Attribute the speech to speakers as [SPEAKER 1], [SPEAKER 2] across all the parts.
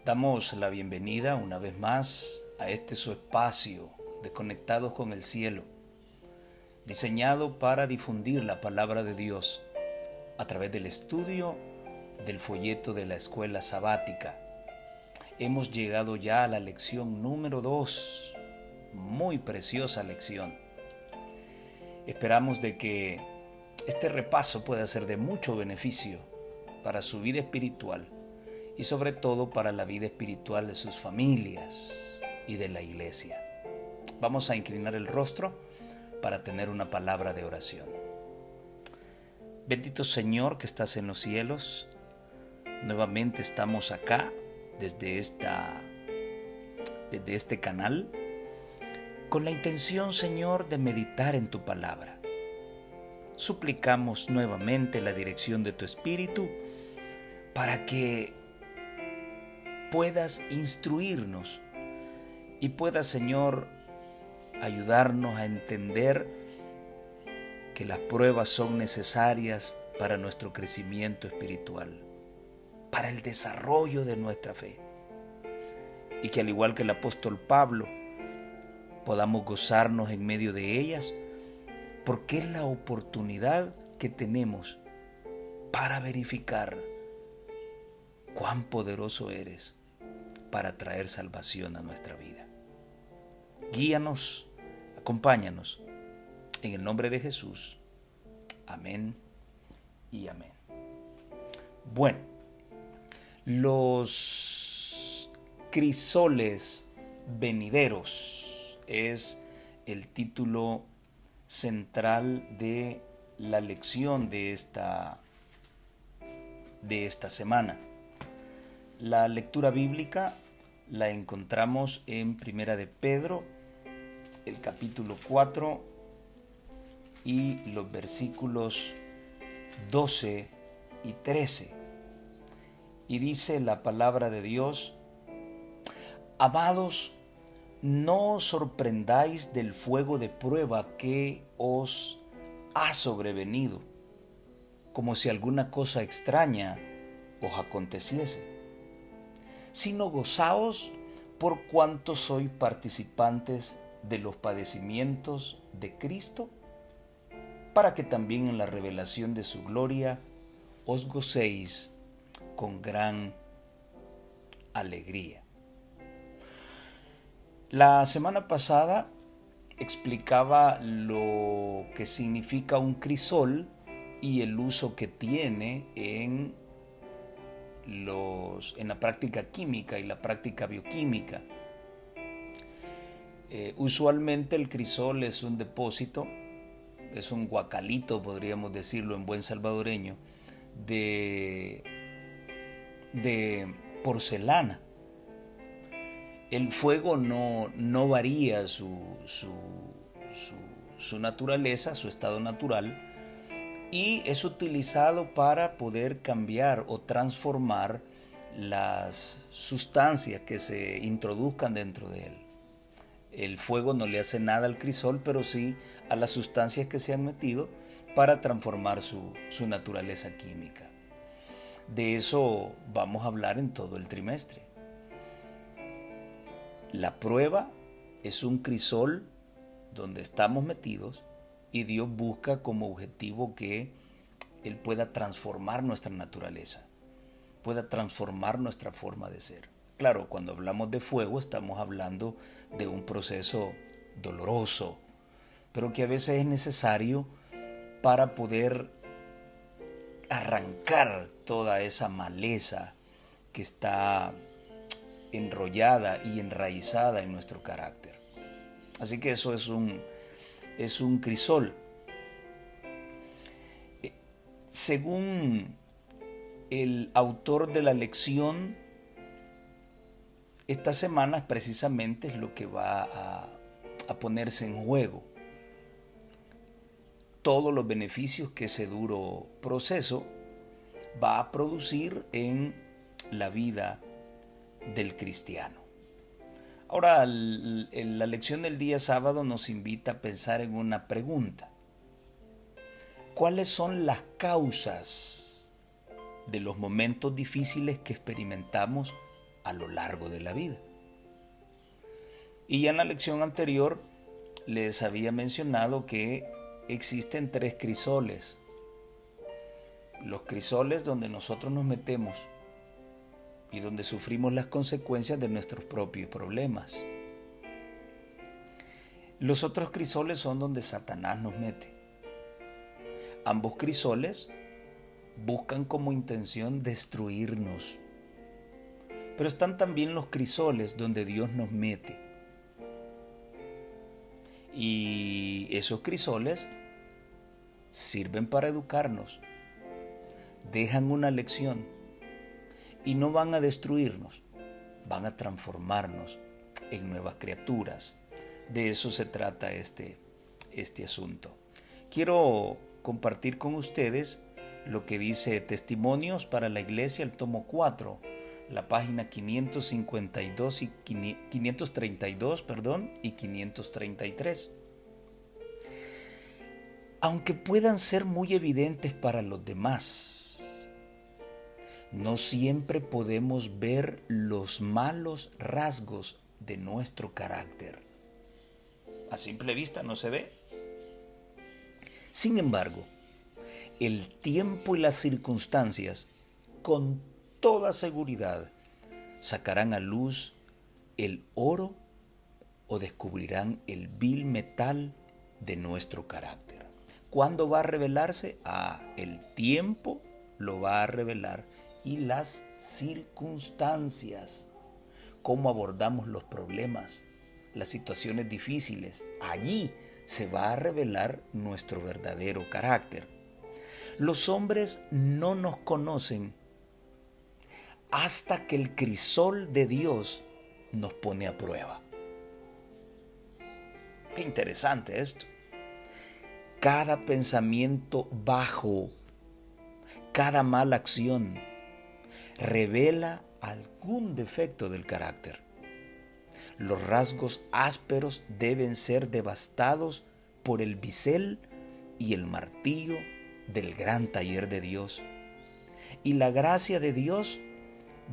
[SPEAKER 1] Damos la bienvenida una vez más a este su espacio de Conectados con el Cielo, diseñado para difundir la palabra de Dios a través del estudio del folleto de la escuela sabática. Hemos llegado ya a la lección número 2, muy preciosa lección. Esperamos de que este repaso pueda ser de mucho beneficio para su vida espiritual y sobre todo para la vida espiritual de sus familias y de la iglesia. Vamos a inclinar el rostro para tener una palabra de oración. Bendito Señor que estás en los cielos, nuevamente estamos acá desde este canal con la intención, Señor, de meditar en tu palabra. Suplicamos nuevamente la dirección de tu Espíritu para que puedas instruirnos y puedas, Señor, ayudarnos a entender que las pruebas son necesarias para nuestro crecimiento espiritual, para el desarrollo de nuestra fe, y que al igual que el apóstol Pablo, podamos gozarnos en medio de ellas, porque es la oportunidad que tenemos para verificar cuán poderoso eres para traer salvación a nuestra vida. Guíanos, acompáñanos, en el nombre de Jesús. Amén y amén. Bueno, los crisoles venideros es el título central de la lección de esta semana. La lectura bíblica la encontramos en Primera de Pedro, el capítulo 4 y los versículos 12 y 13. Y dice la palabra de Dios: Amados, no os sorprendáis del fuego de prueba que os ha sobrevenido, como si alguna cosa extraña os aconteciese, sino gozaos por cuanto sois participantes de los padecimientos de Cristo, para que también en la revelación de su gloria os gocéis con gran alegría. La semana pasada explicaba lo que significa un crisol y el uso que tiene en la práctica química y la práctica bioquímica. Usualmente el crisol es un depósito, es un guacalito, podríamos decirlo en buen salvadoreño, de porcelana. El fuego no varía su naturaleza, su estado natural, y es utilizado para poder cambiar o transformar las sustancias que se introduzcan dentro de él. El fuego no le hace nada al crisol, pero sí a las sustancias que se han metido para transformar su naturaleza química. De eso vamos a hablar en todo el trimestre. La prueba es un crisol donde estamos metidos y Dios busca como objetivo que Él pueda transformar nuestra naturaleza, pueda transformar nuestra forma de ser. Claro, cuando hablamos de fuego estamos hablando de un proceso doloroso, pero que a veces es necesario para poder arrancar toda esa maleza que está enrollada y enraizada en nuestro carácter. Así que eso es un crisol. Según el autor de la lección, esta semana precisamente es lo que va a ponerse en juego. Todos los beneficios que ese duro proceso va a producir en la vida del cristiano. Ahora, la lección del día sábado nos invita a pensar en una pregunta. ¿Cuáles son las causas de los momentos difíciles que experimentamos a lo largo de la vida. Y ya en la lección anterior les había mencionado que existen 3 crisoles. Los crisoles donde nosotros nos metemos y donde sufrimos las consecuencias de nuestros propios problemas. Los otros crisoles son donde Satanás nos mete. Ambos crisoles buscan como intención destruirnos. Pero están también los crisoles donde Dios nos mete. Y esos crisoles sirven para educarnos, dejan una lección y no van a destruirnos, van a transformarnos en nuevas criaturas. De eso se trata este asunto. Quiero compartir con ustedes lo que dice Testimonios para la Iglesia, el tomo 4, la página 552 y 532, y 533. Aunque puedan ser muy evidentes para los demás, no siempre podemos ver los malos rasgos de nuestro carácter. A simple vista no se ve. Sin embargo, el tiempo y las circunstancias, con toda seguridad, sacarán a luz el oro o descubrirán el vil metal de nuestro carácter. ¿Cuándo va a revelarse? El tiempo lo va a revelar y las circunstancias. Cómo abordamos los problemas, las situaciones difíciles. Allí se va a revelar nuestro verdadero carácter. Los hombres no nos conocen hasta que el crisol de Dios nos pone a prueba. Qué interesante esto. Cada pensamiento bajo, cada mala acción, revela algún defecto del carácter. Los rasgos ásperos deben ser devastados por el bisel y el martillo del gran taller de Dios. Y la gracia de Dios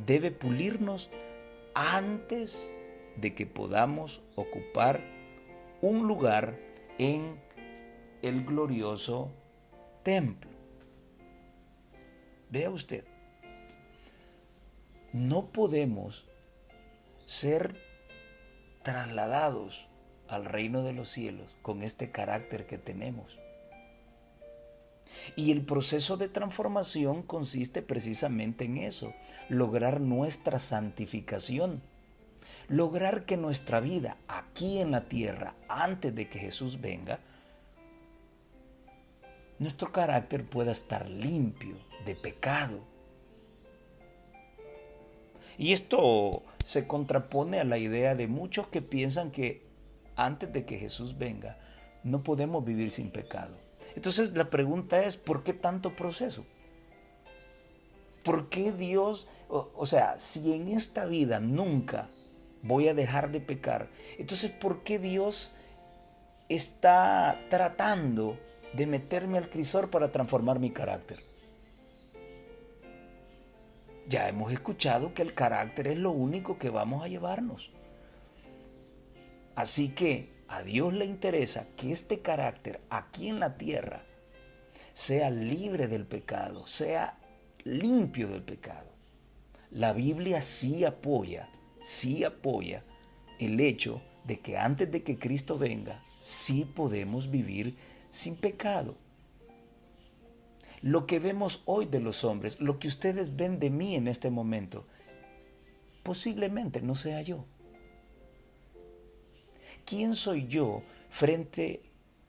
[SPEAKER 1] debe pulirnos antes de que podamos ocupar un lugar en el glorioso templo. Vea usted, no podemos ser trasladados al reino de los cielos con este carácter que tenemos. Y el proceso de transformación consiste precisamente en eso, lograr nuestra santificación, lograr que nuestra vida aquí en la tierra, antes de que Jesús venga, nuestro carácter pueda estar limpio de pecado. Y esto se contrapone a la idea de muchos que piensan que antes de que Jesús venga, no podemos vivir sin pecado. Entonces la pregunta es, ¿por qué tanto proceso? ¿Por qué Dios, si en esta vida nunca voy a dejar de pecar, entonces ¿por qué Dios está tratando de meterme al crisol para transformar mi carácter? Ya hemos escuchado que el carácter es lo único que vamos a llevarnos. Así que a Dios le interesa que este carácter aquí en la tierra sea libre del pecado, sea limpio del pecado. La Biblia sí apoya el hecho de que antes de que Cristo venga, sí podemos vivir sin pecado. Lo que vemos hoy de los hombres, lo que ustedes ven de mí en este momento, posiblemente no sea yo. ¿Quién soy yo frente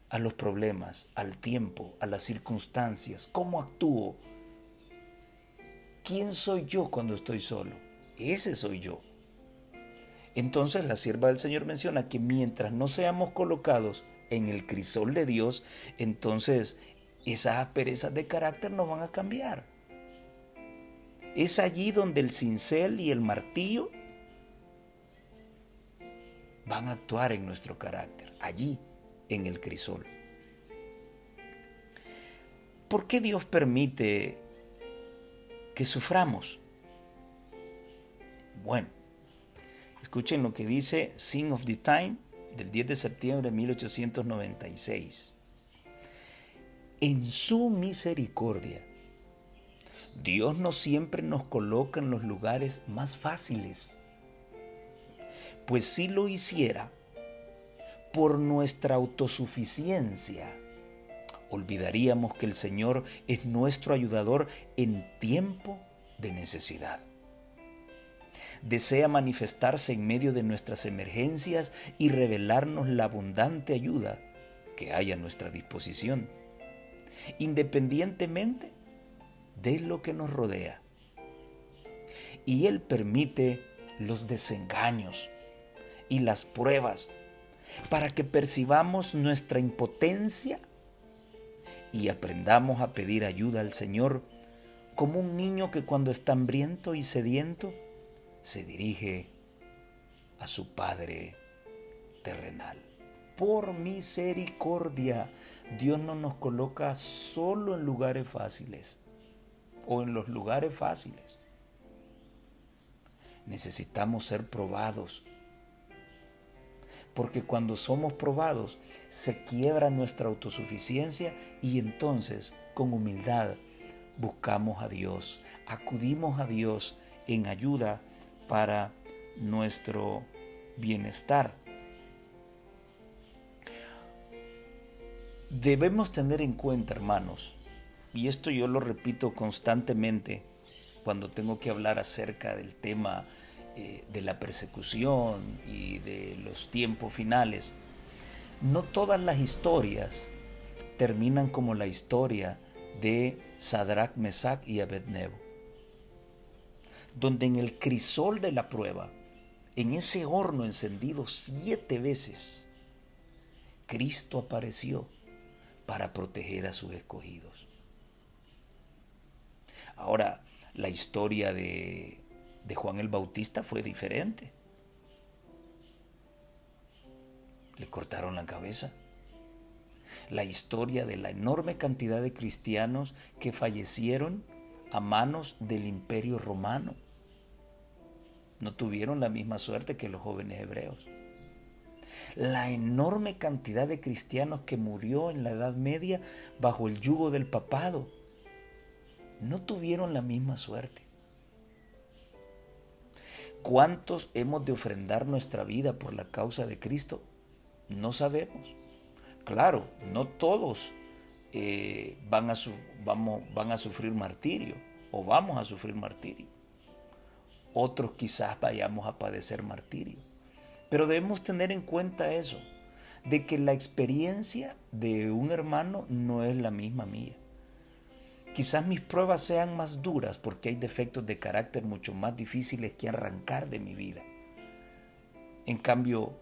[SPEAKER 1] a los problemas, al tiempo, a las circunstancias? ¿Cómo actúo? ¿Quién soy yo cuando estoy solo? Ese soy yo. Entonces la sierva del Señor menciona que mientras no seamos colocados en el crisol de Dios, entonces esas asperezas de carácter no van a cambiar. Es allí donde el cincel y el martillo van a actuar en nuestro carácter, allí en el crisol. ¿Por qué Dios permite que suframos? Bueno, escuchen lo que dice Sign of the Time del 10 de septiembre de 1896. En su misericordia, Dios no siempre nos coloca en los lugares más fáciles, pues si lo hiciera por nuestra autosuficiencia, olvidaríamos que el Señor es nuestro ayudador en tiempo de necesidad. Desea manifestarse en medio de nuestras emergencias y revelarnos la abundante ayuda que hay a nuestra disposición, independientemente de lo que nos rodea. Y Él permite los desengaños y las pruebas para que percibamos nuestra impotencia y aprendamos a pedir ayuda al Señor como un niño que cuando está hambriento y sediento se dirige a su Padre terrenal. Por misericordia, Dios no nos coloca solo en lugares fáciles o en los lugares fáciles. Necesitamos ser probados, porque cuando somos probados se quiebra nuestra autosuficiencia y entonces con humildad buscamos a Dios, acudimos a Dios en ayuda para nuestro bienestar. Debemos tener en cuenta, hermanos, y esto yo lo repito constantemente cuando tengo que hablar acerca del tema de la persecución y de los tiempos finales, no todas las historias terminan como la historia de Sadrach, Mesach y Abednego, donde en el crisol de la prueba, en ese horno encendido 7 veces, Cristo apareció para proteger a sus escogidos. Ahora, la historia de Juan el Bautista fue diferente. Le cortaron la cabeza. La historia de la enorme cantidad de cristianos que fallecieron a manos del Imperio Romano. No tuvieron la misma suerte que los jóvenes hebreos. La enorme cantidad de cristianos que murió en la Edad Media bajo el yugo del papado. No tuvieron la misma suerte. ¿Cuántos hemos de ofrendar nuestra vida por la causa de Cristo? No sabemos. Claro, no todos van a sufrir martirio o vamos a sufrir martirio. Otros quizás vayamos a padecer martirio. Pero debemos tener en cuenta eso, de que la experiencia de un hermano no es la misma mía. Quizás mis pruebas sean más duras porque hay defectos de carácter mucho más difíciles que arrancar de mi vida. En cambio,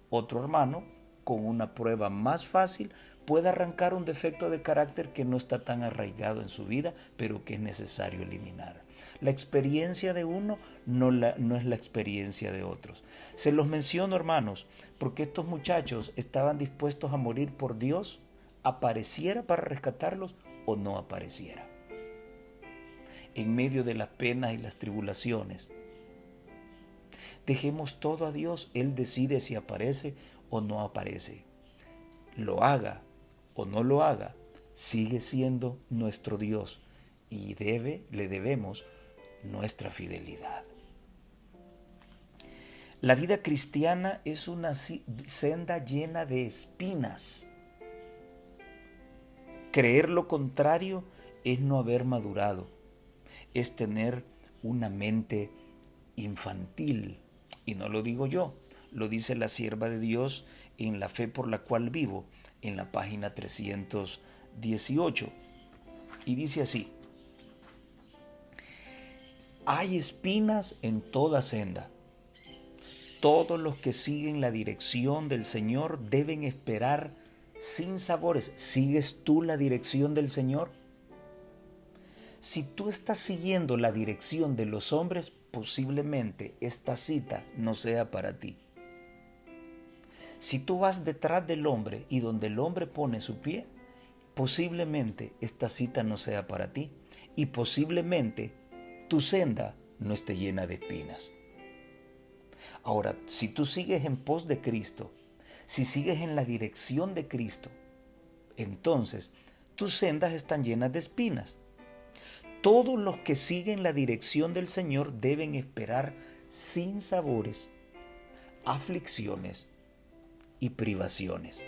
[SPEAKER 1] otro hermano, con una prueba más fácil, puede arrancar un defecto de carácter que no está tan arraigado en su vida, pero que es necesario eliminar. La experiencia de uno no es la experiencia de otros. Se los menciono, hermanos, porque estos muchachos estaban dispuestos a morir por Dios, apareciera para rescatarlos o no apareciera. En medio de las penas y las tribulaciones, dejemos todo a Dios. Él decide si aparece o no aparece. Lo haga o no lo haga, sigue siendo nuestro Dios y le debemos nuestra fidelidad. La vida cristiana es una senda llena de espinas. Creer lo contrario es no haber madurado, es tener una mente infantil. Y no lo digo yo, lo dice la sierva de Dios en La Fe por la Cual Vivo, en la página 318. Y dice así: hay espinas en toda senda. Todos los que siguen la dirección del Señor deben esperar sin sabores. ¿Sigues tú la dirección del Señor? Si tú estás siguiendo la dirección de los hombres, posiblemente esta cita no sea para ti. Si tú vas detrás del hombre y donde el hombre pone su pie, posiblemente esta cita no sea para ti y posiblemente tu senda no esté llena de espinas. Ahora, si tú sigues en pos de Cristo, si sigues en la dirección de Cristo, entonces tus sendas están llenas de espinas. Todos los que siguen la dirección del Señor deben esperar sinsabores, aflicciones y privaciones.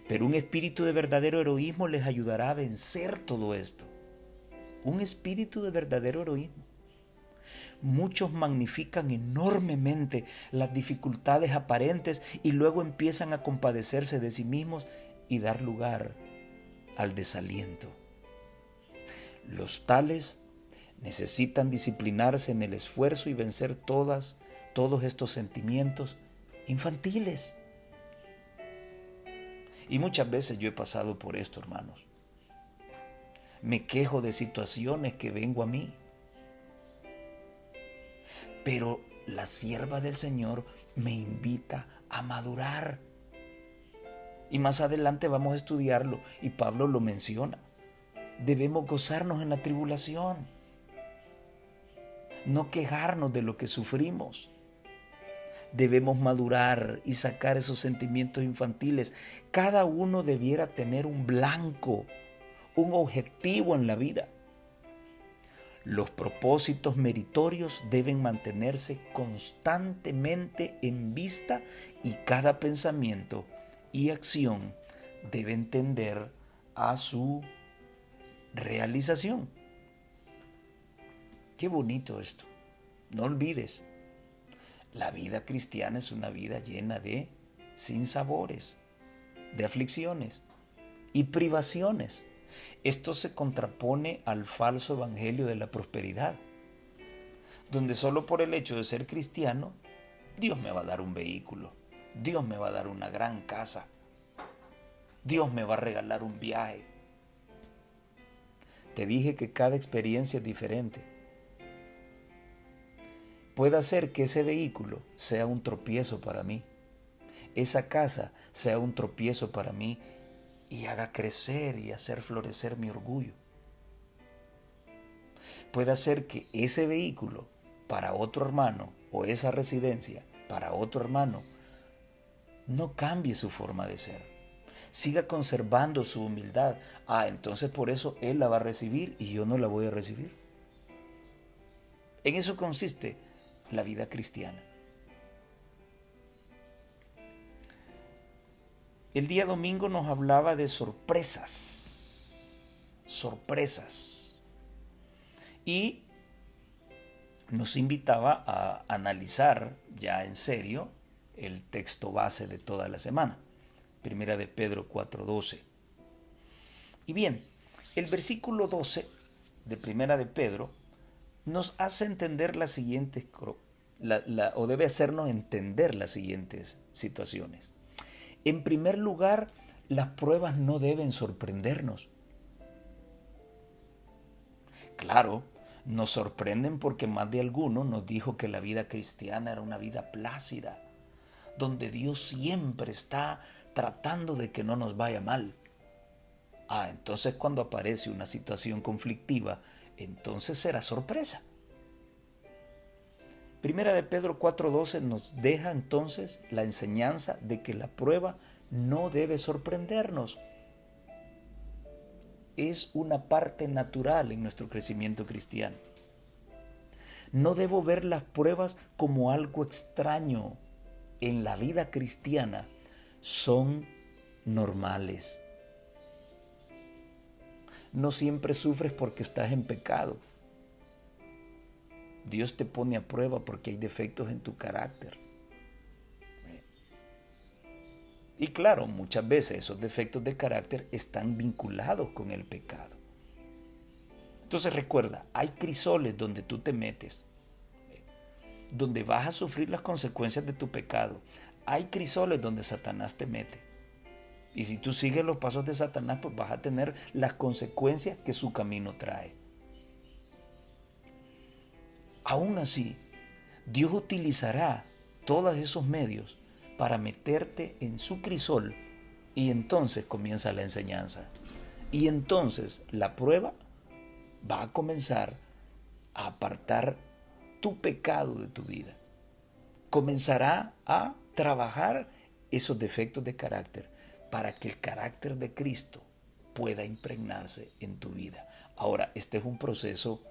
[SPEAKER 1] Pero un espíritu de verdadero heroísmo les ayudará a vencer todo esto. Un espíritu de verdadero heroísmo. Muchos magnifican enormemente las dificultades aparentes y luego empiezan a compadecerse de sí mismos y dar lugar al desaliento. Los tales necesitan disciplinarse en el esfuerzo y vencer todos estos sentimientos infantiles. Y muchas veces yo he pasado por esto, hermanos. Me quejo de situaciones que vengo a mí. Pero la sierva del Señor me invita a madurar. Y más adelante vamos a estudiarlo y Pablo lo menciona. Debemos gozarnos en la tribulación, no quejarnos de lo que sufrimos. Debemos madurar y sacar esos sentimientos infantiles. Cada uno debiera tener un blanco, un objetivo en la vida. Los propósitos meritorios deben mantenerse constantemente en vista y cada pensamiento y acción deben tender a su realización. Qué bonito esto. No olvides, la vida cristiana es una vida llena de sinsabores, de aflicciones y privaciones. Esto se contrapone al falso evangelio de la prosperidad, donde solo por el hecho de ser cristiano, Dios me va a dar un vehículo, Dios me va a dar una gran casa, Dios me va a regalar un viaje. Te dije que cada experiencia es diferente. Puede ser que ese vehículo sea un tropiezo para mí, esa casa sea un tropiezo para mí y haga crecer y hacer florecer mi orgullo. Puede ser que ese vehículo para otro hermano o esa residencia para otro hermano no cambie su forma de ser, siga conservando su humildad. Entonces por eso él la va a recibir y yo no la voy a recibir. En eso consiste la vida cristiana. El día domingo nos hablaba de sorpresas. Y nos invitaba a analizar ya en serio el texto base de toda la semana, Primera de Pedro 4:12. Y bien, el versículo 12 de Primera de Pedro nos hace entender las siguientes, o debe hacernos entender las siguientes situaciones. En primer lugar, las pruebas no deben sorprendernos. Claro, nos sorprenden porque más de alguno nos dijo que la vida cristiana era una vida plácida, donde Dios siempre está tratando de que no nos vaya mal. Entonces cuando aparece una situación conflictiva, entonces será sorpresa. Primera de Pedro 4:12 nos deja entonces la enseñanza de que la prueba no debe sorprendernos. Es una parte natural en nuestro crecimiento cristiano. No debo ver las pruebas como algo extraño. En la vida cristiana son normales. No siempre sufres porque estás en pecado. Dios te pone a prueba porque hay defectos en tu carácter. Y claro, muchas veces esos defectos de carácter están vinculados con el pecado. Entonces recuerda, hay crisoles donde tú te metes, donde vas a sufrir las consecuencias de tu pecado. Hay crisoles donde Satanás te mete. Y si tú sigues los pasos de Satanás, pues vas a tener las consecuencias que su camino trae. Aún así, Dios utilizará todos esos medios para meterte en su crisol y entonces comienza la enseñanza. Y entonces la prueba va a comenzar a apartar tu pecado de tu vida. comenzará a trabajar esos defectos de carácter para que el carácter de Cristo pueda impregnarse en tu vida. Ahora, este es un proceso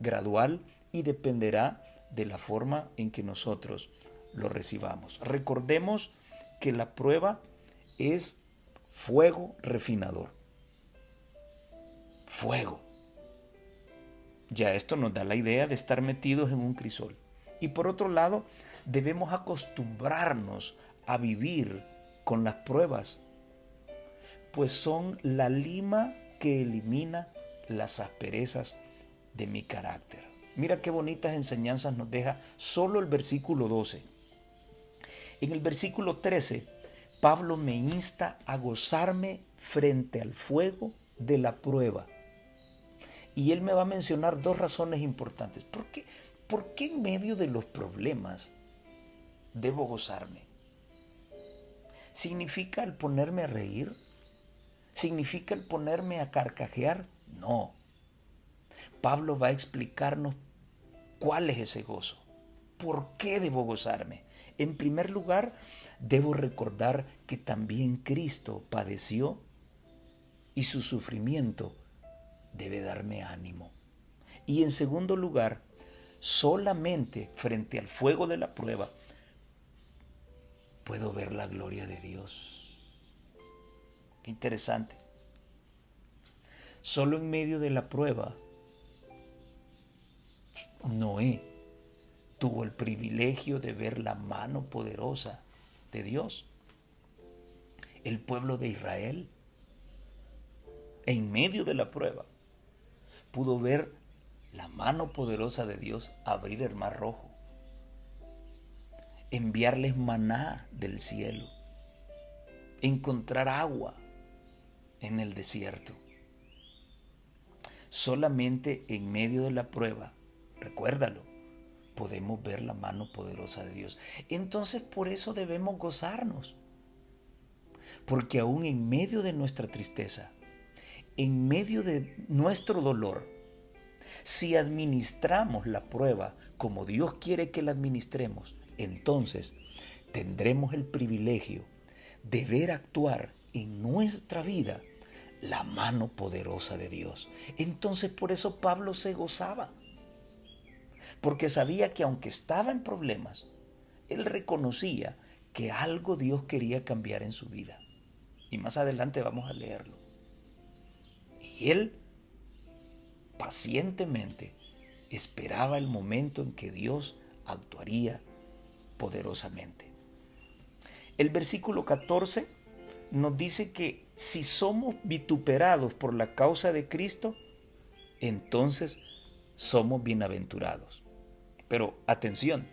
[SPEAKER 1] gradual y dependerá de la forma en que nosotros lo recibamos. Recordemos que la prueba es fuego refinador. Fuego. Ya esto nos da la idea de estar metidos en un crisol. Y por otro lado, debemos acostumbrarnos a vivir con las pruebas, pues son la lima que elimina las asperezas de mi carácter. Mira qué bonitas enseñanzas nos deja solo el versículo 12. En el versículo 13, Pablo me insta a gozarme frente al fuego de la prueba. Y él me va a mencionar dos razones importantes. ¿Por qué en medio de los problemas debo gozarme? ¿Significa el ponerme a reír? ¿Significa el ponerme a carcajear? No. Pablo va a explicarnos cuál es ese gozo. ¿Por qué debo gozarme? En primer lugar, debo recordar que también Cristo padeció y su sufrimiento debe darme ánimo. Y en segundo lugar, solamente frente al fuego de la prueba puedo ver la gloria de Dios. Qué interesante. Solo en medio de la prueba, Noé tuvo el privilegio de ver la mano poderosa de Dios. El pueblo de Israel, en medio de la prueba, pudo ver la mano poderosa de Dios abrir el mar rojo, enviarles maná del cielo, encontrar agua en el desierto. Solamente en medio de la prueba, recuérdalo, podemos ver la mano poderosa de Dios. Entonces por eso debemos gozarnos, porque aún en medio de nuestra tristeza, en medio de nuestro dolor, si administramos la prueba como Dios quiere que la administremos, entonces tendremos el privilegio de ver actuar en nuestra vida la mano poderosa de Dios. Entonces por eso Pablo se gozaba, porque sabía que aunque estaba en problemas, él reconocía que algo Dios quería cambiar en su vida. Y más adelante vamos a leerlo. Y él pacientemente esperaba el momento en que Dios actuaría poderosamente. El versículo 14 nos dice que si somos vituperados por la causa de Cristo, entonces somos bienaventurados. Pero atención,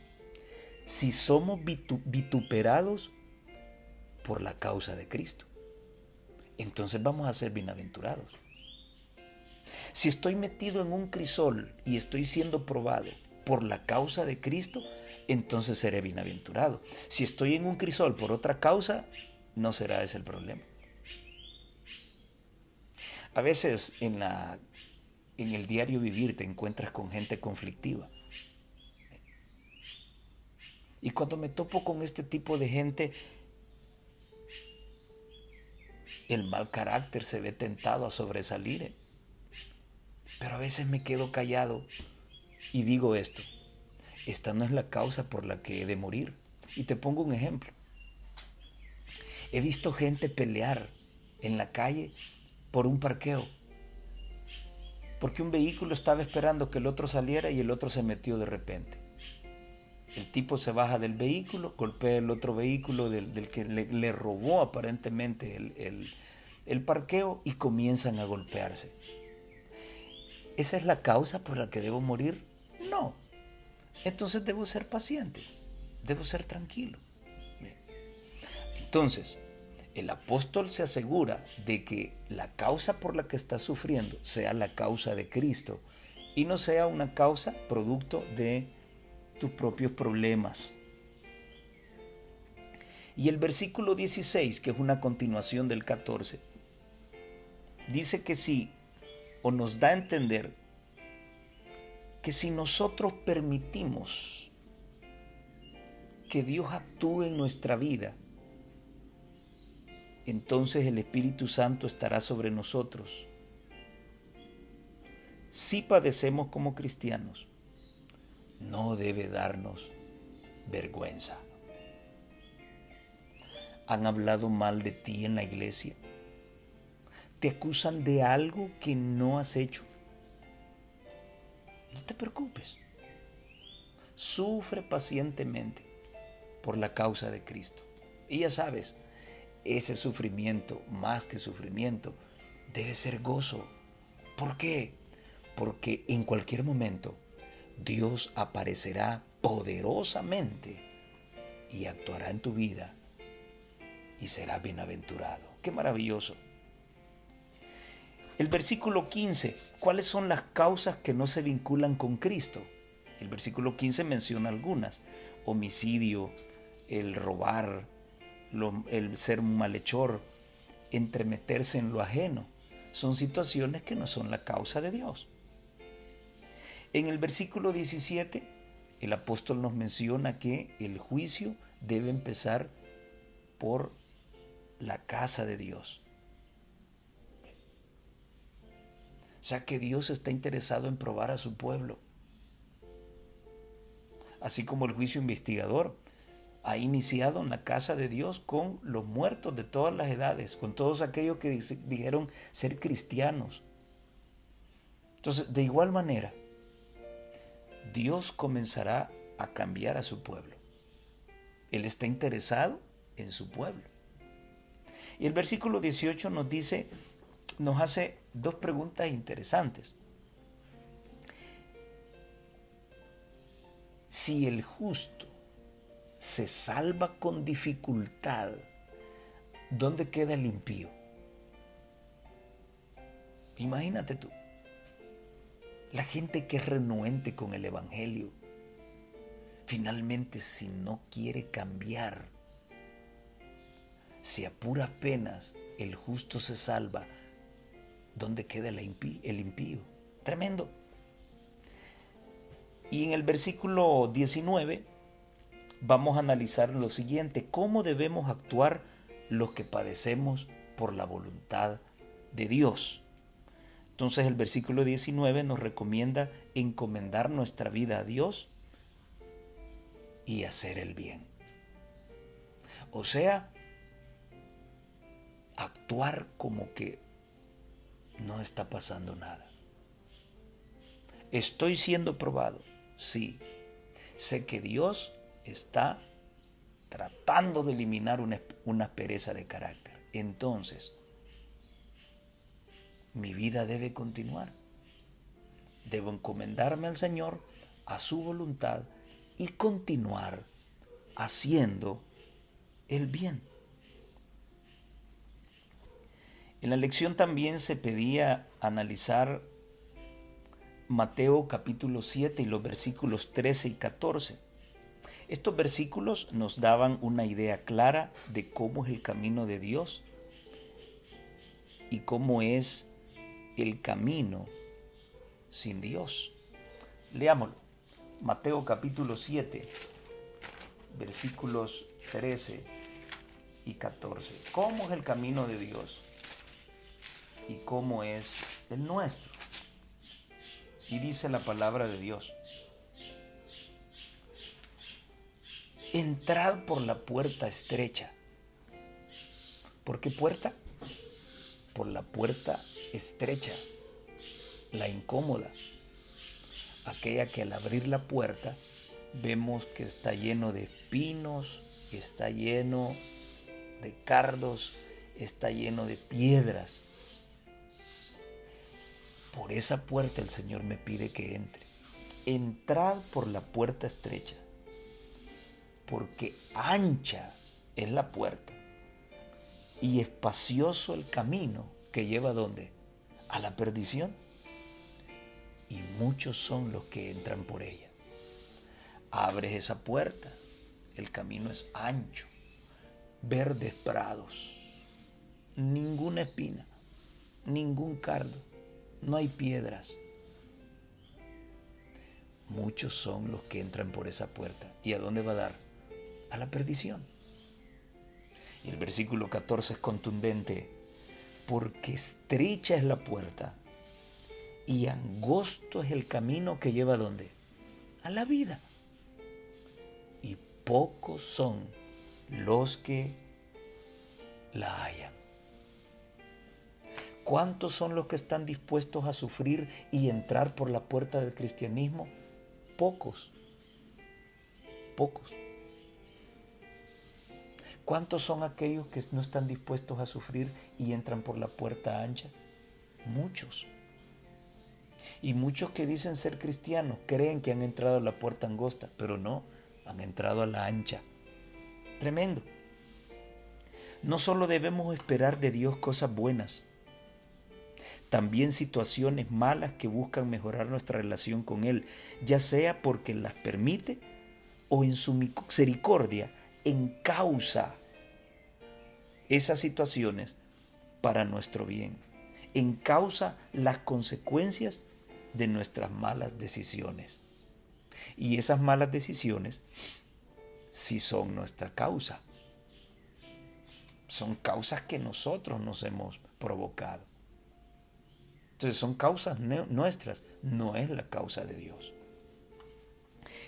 [SPEAKER 1] si somos vituperados por la causa de Cristo, entonces vamos a ser bienaventurados. Si estoy metido en un crisol y estoy siendo probado por la causa de Cristo, entonces seré bienaventurado. Si estoy en un crisol por otra causa, no será ese el problema. A veces en el diario vivir te encuentras con gente conflictiva. Y cuando me topo con este tipo de gente, el mal carácter se ve tentado a sobresalir. Pero a veces me quedo callado y digo esto: esta no es la causa por la que he de morir. Y te pongo un ejemplo. He visto gente pelear en la calle por un parqueo, porque un vehículo estaba esperando que el otro saliera y el otro se metió de repente. El tipo se baja del vehículo, golpea el otro vehículo del que le robó aparentemente el parqueo y comienzan a golpearse. ¿Esa es la causa por la que debo morir? No. Entonces debo ser paciente, debo ser tranquilo. Entonces, el apóstol se asegura de que la causa por la que está sufriendo sea la causa de Cristo y no sea una causa producto de tus propios problemas. Y el versículo 16, que es una continuación del 14, dice que sí, o nos da a entender que si nosotros permitimos que Dios actúe en nuestra vida, entonces el Espíritu Santo estará sobre nosotros. Si padecemos como cristianos, no debe darnos vergüenza. ¿Han hablado mal de ti en la iglesia? ¿Te acusan de algo que no has hecho? No te preocupes. Sufre pacientemente por la causa de Cristo. Y ya sabes, ese sufrimiento, más que sufrimiento, debe ser gozo. ¿Por qué? Porque en cualquier momento Dios aparecerá poderosamente y actuará en tu vida y serás bienaventurado. ¡Qué maravilloso! El versículo 15, ¿cuáles son las causas que no se vinculan con Cristo? El versículo 15 menciona algunas: homicidio, el robar, el ser un malhechor, entremeterse en lo ajeno. Son situaciones que no son la causa de Dios. En el versículo 17, el apóstol nos menciona que el juicio debe empezar por la casa de Dios. O sea que Dios está interesado en probar a su pueblo. Así como el juicio investigador ha iniciado en la casa de Dios con los muertos de todas las edades, con todos aquellos que dijeron ser cristianos. Entonces, de igual manera, Dios comenzará a cambiar a su pueblo. Él está interesado en su pueblo. Y el versículo 18 nos hace dos preguntas interesantes. Si el justo se salva con dificultad, ¿dónde queda el impío? Imagínate tú, la gente que es renuente con el Evangelio, finalmente, si no quiere cambiar, si a puras penas el justo se salva, ¿dónde queda el impío? Tremendo. Y en el versículo 19 vamos a analizar lo siguiente: ¿cómo debemos actuar los que padecemos por la voluntad de Dios? Entonces el versículo 19 nos recomienda encomendar nuestra vida a Dios y hacer el bien. O sea, actuar como que no está pasando nada. ¿Estoy siendo probado? Sí. Sé que Dios está tratando de eliminar una aspereza de carácter. Entonces, mi vida debe continuar. Debo encomendarme al Señor, a su voluntad, y continuar haciendo el bien. En la lección también se pedía analizar Mateo capítulo 7 y los versículos 13 y 14. Estos versículos nos daban una idea clara de cómo es el camino de Dios y cómo es el camino sin Dios. Leámoslo. Mateo capítulo 7, versículos 13 y 14. ¿Cómo es el camino de Dios y cómo es el nuestro? Y dice la palabra de Dios: entrad por la puerta estrecha. ¿Por qué puerta? Por la puerta estrecha, la incómoda, aquella que al abrir la puerta vemos que está lleno de espinos, está lleno de cardos, está lleno de piedras. Por esa puerta el Señor me pide que entre. Entrad por la puerta estrecha, porque ancha es la puerta y espacioso el camino que lleva ¿a dónde? A la perdición. Y muchos son los que entran por ella. Abres esa puerta, el camino es ancho, verdes prados, ninguna espina, ningún cardo, no hay piedras. Muchos son los que entran por esa puerta. ¿Y a dónde va a dar? a la perdición. Y el versículo 14 es contundente, porque estrecha es la puerta y angosto es el camino que lleva ¿a dónde? A la vida. Y pocos son los que la hallan. ¿Cuántos son los que están dispuestos a sufrir y entrar por la puerta del cristianismo? Pocos. Pocos. ¿Cuántos son aquellos que no están dispuestos a sufrir y entran por la puerta ancha? Muchos. Y muchos que dicen ser cristianos creen que han entrado a la puerta angosta, pero no, han entrado a la ancha. Tremendo. No solo debemos esperar de Dios cosas buenas, también situaciones malas que buscan mejorar nuestra relación con Él, ya sea porque las permite o en su misericordia encausa esas situaciones para nuestro bien, encausa las consecuencias de nuestras malas decisiones. Y esas malas decisiones sí son nuestra causa. Son causas que nosotros nos hemos provocado. Entonces son causas nuestras, no es la causa de Dios.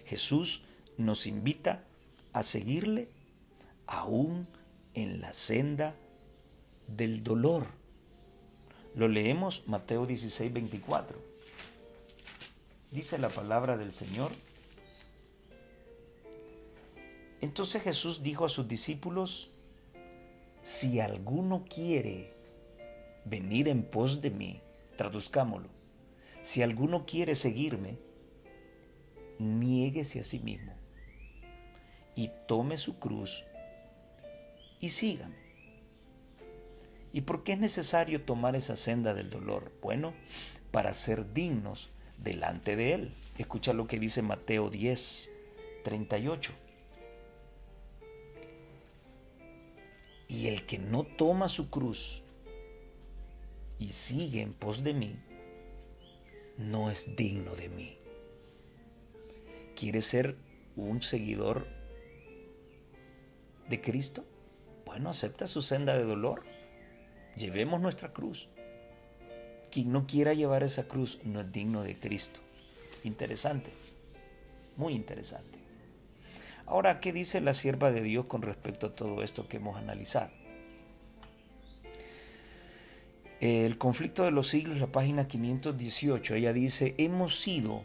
[SPEAKER 1] Jesús nos invita a seguirle aún en la senda del dolor. Lo leemos Mateo 16, 24. Dice la palabra del Señor. Entonces Jesús dijo a sus discípulos, si alguno quiere venir en pos de mí, traduzcámoslo, si alguno quiere seguirme, niéguese a sí mismo y tome su cruz y sígame. ¿Y por qué es necesario tomar esa senda del dolor? Bueno, para ser dignos delante de Él. Escucha lo que dice Mateo 10, 38. Y el que no toma su cruz y sigue en pos de mí, no es digno de mí. ¿Quieres ser un seguidor de Cristo? Bueno, acepta su senda de dolor. Llevemos nuestra cruz. Quien no quiera llevar esa cruz no es digno de Cristo. Interesante, muy interesante. Ahora, ¿qué dice la sierva de Dios con respecto a todo esto que hemos analizado? El conflicto de los siglos, la página 518, ella dice, hemos sido,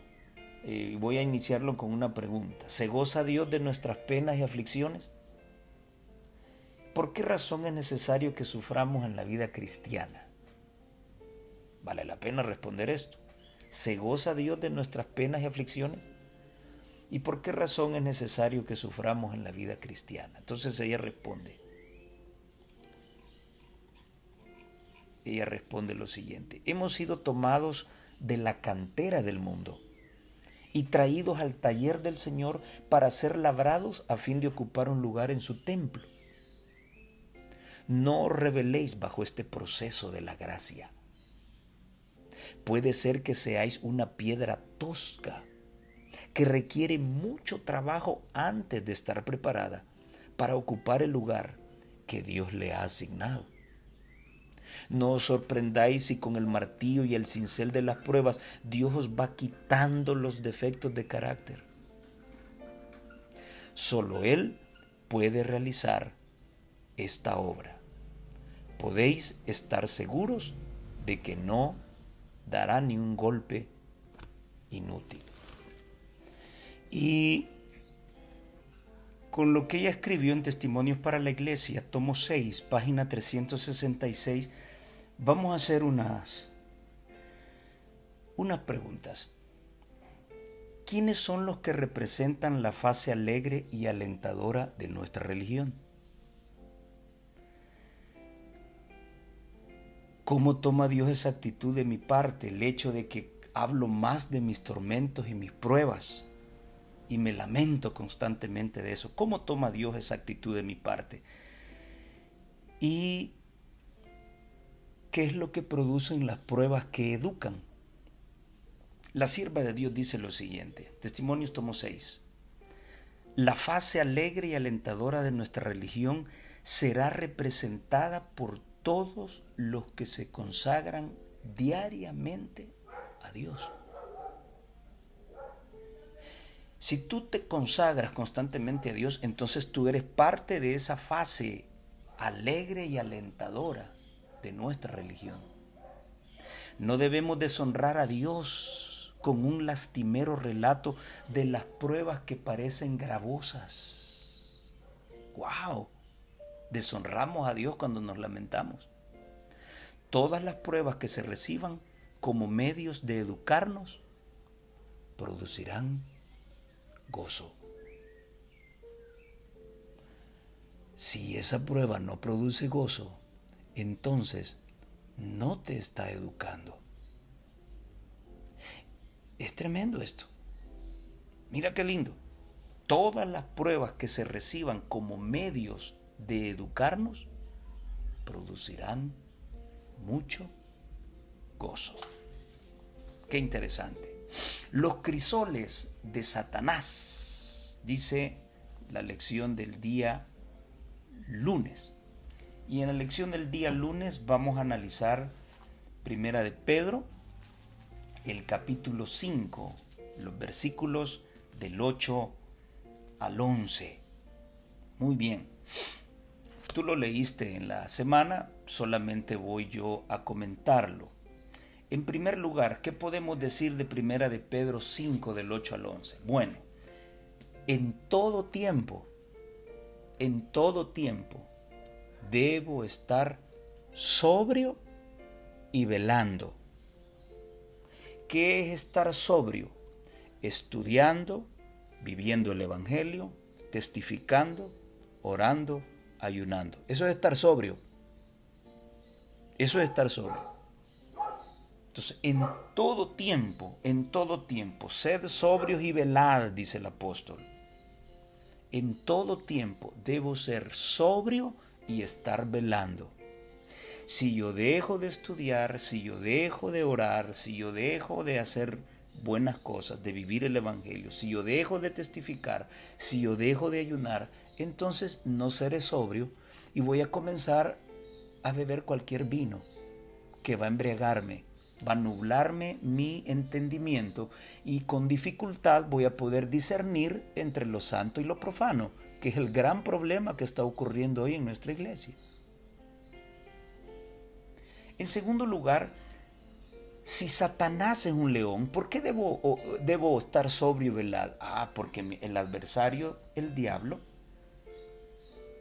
[SPEAKER 1] voy a iniciarlo con una pregunta, ¿se goza Dios de nuestras penas y aflicciones? ¿Por qué razón es necesario que suframos en la vida cristiana? Vale la pena responder esto. ¿Se goza Dios de nuestras penas y aflicciones? ¿Y por qué razón es necesario que suframos en la vida cristiana? Entonces ella responde lo siguiente. Hemos sido tomados de la cantera del mundo y traídos al taller del Señor para ser labrados a fin de ocupar un lugar en su templo. No os rebeléis bajo este proceso de la gracia. Puede ser que seáis una piedra tosca que requiere mucho trabajo antes de estar preparada para ocupar el lugar que Dios le ha asignado. No os sorprendáis si con el martillo y el cincel de las pruebas Dios os va quitando los defectos de carácter. Solo Él puede realizar esta obra. Podéis estar seguros de que no dará ni un golpe inútil. Y con lo que ella escribió en Testimonios para la Iglesia, tomo 6, página 366, vamos a hacer unas preguntas. ¿Quiénes son los que representan la fase alegre y alentadora de nuestra religión? ¿Cómo toma Dios esa actitud de mi parte, el hecho de que hablo más de mis tormentos y mis pruebas y me lamento constantemente de eso? ¿Cómo toma Dios esa actitud de mi parte? ¿Y qué es lo que producen las pruebas que educan? La sierva de Dios dice lo siguiente, Testimonios tomo 6. La fase alegre y alentadora de nuestra religión será representada por todos los que se consagran diariamente a Dios. Si tú te consagras constantemente a Dios, entonces tú eres parte de esa fase alegre y alentadora de nuestra religión. No debemos deshonrar a Dios con un lastimero relato de las pruebas que parecen gravosas. ¡Wow! Deshonramos a Dios cuando nos lamentamos. Todas las pruebas que se reciban como medios de educarnos producirán gozo. Si esa prueba no produce gozo, entonces no te está educando. Es tremendo esto. Mira qué lindo. Todas las pruebas que se reciban como medios de educarnos producirán mucho gozo. Qué interesante. Los crisoles de Satanás, dice la lección del día lunes. Y en la lección del día lunes vamos a analizar Primera de Pedro, el capítulo 5, los versículos del 8 al 11. Muy bien. Tú lo leíste en la semana, solamente voy yo a comentarlo. En primer lugar, ¿qué podemos decir de Primera de Pedro 5 del 8 al 11? Bueno, en todo tiempo, debo estar sobrio y velando. ¿Qué es estar sobrio? Estudiando, viviendo el Evangelio, testificando, orando, ayunando. Eso es estar sobrio. Eso es estar sobrio. Entonces, en todo tiempo, sed sobrios y velad, dice el apóstol. En todo tiempo debo ser sobrio y estar velando. Si yo dejo de estudiar, si yo dejo de orar, si yo dejo de hacer buenas cosas, de vivir el Evangelio, si yo dejo de testificar, si yo dejo de ayunar, entonces no seré sobrio y voy a comenzar a beber cualquier vino que va a embriagarme, va a nublarme mi entendimiento y con dificultad voy a poder discernir entre lo santo y lo profano, que es el gran problema que está ocurriendo hoy en nuestra iglesia. En segundo lugar, si Satanás es un león, ¿por qué debo estar sobrio y velado? Porque el adversario, el diablo,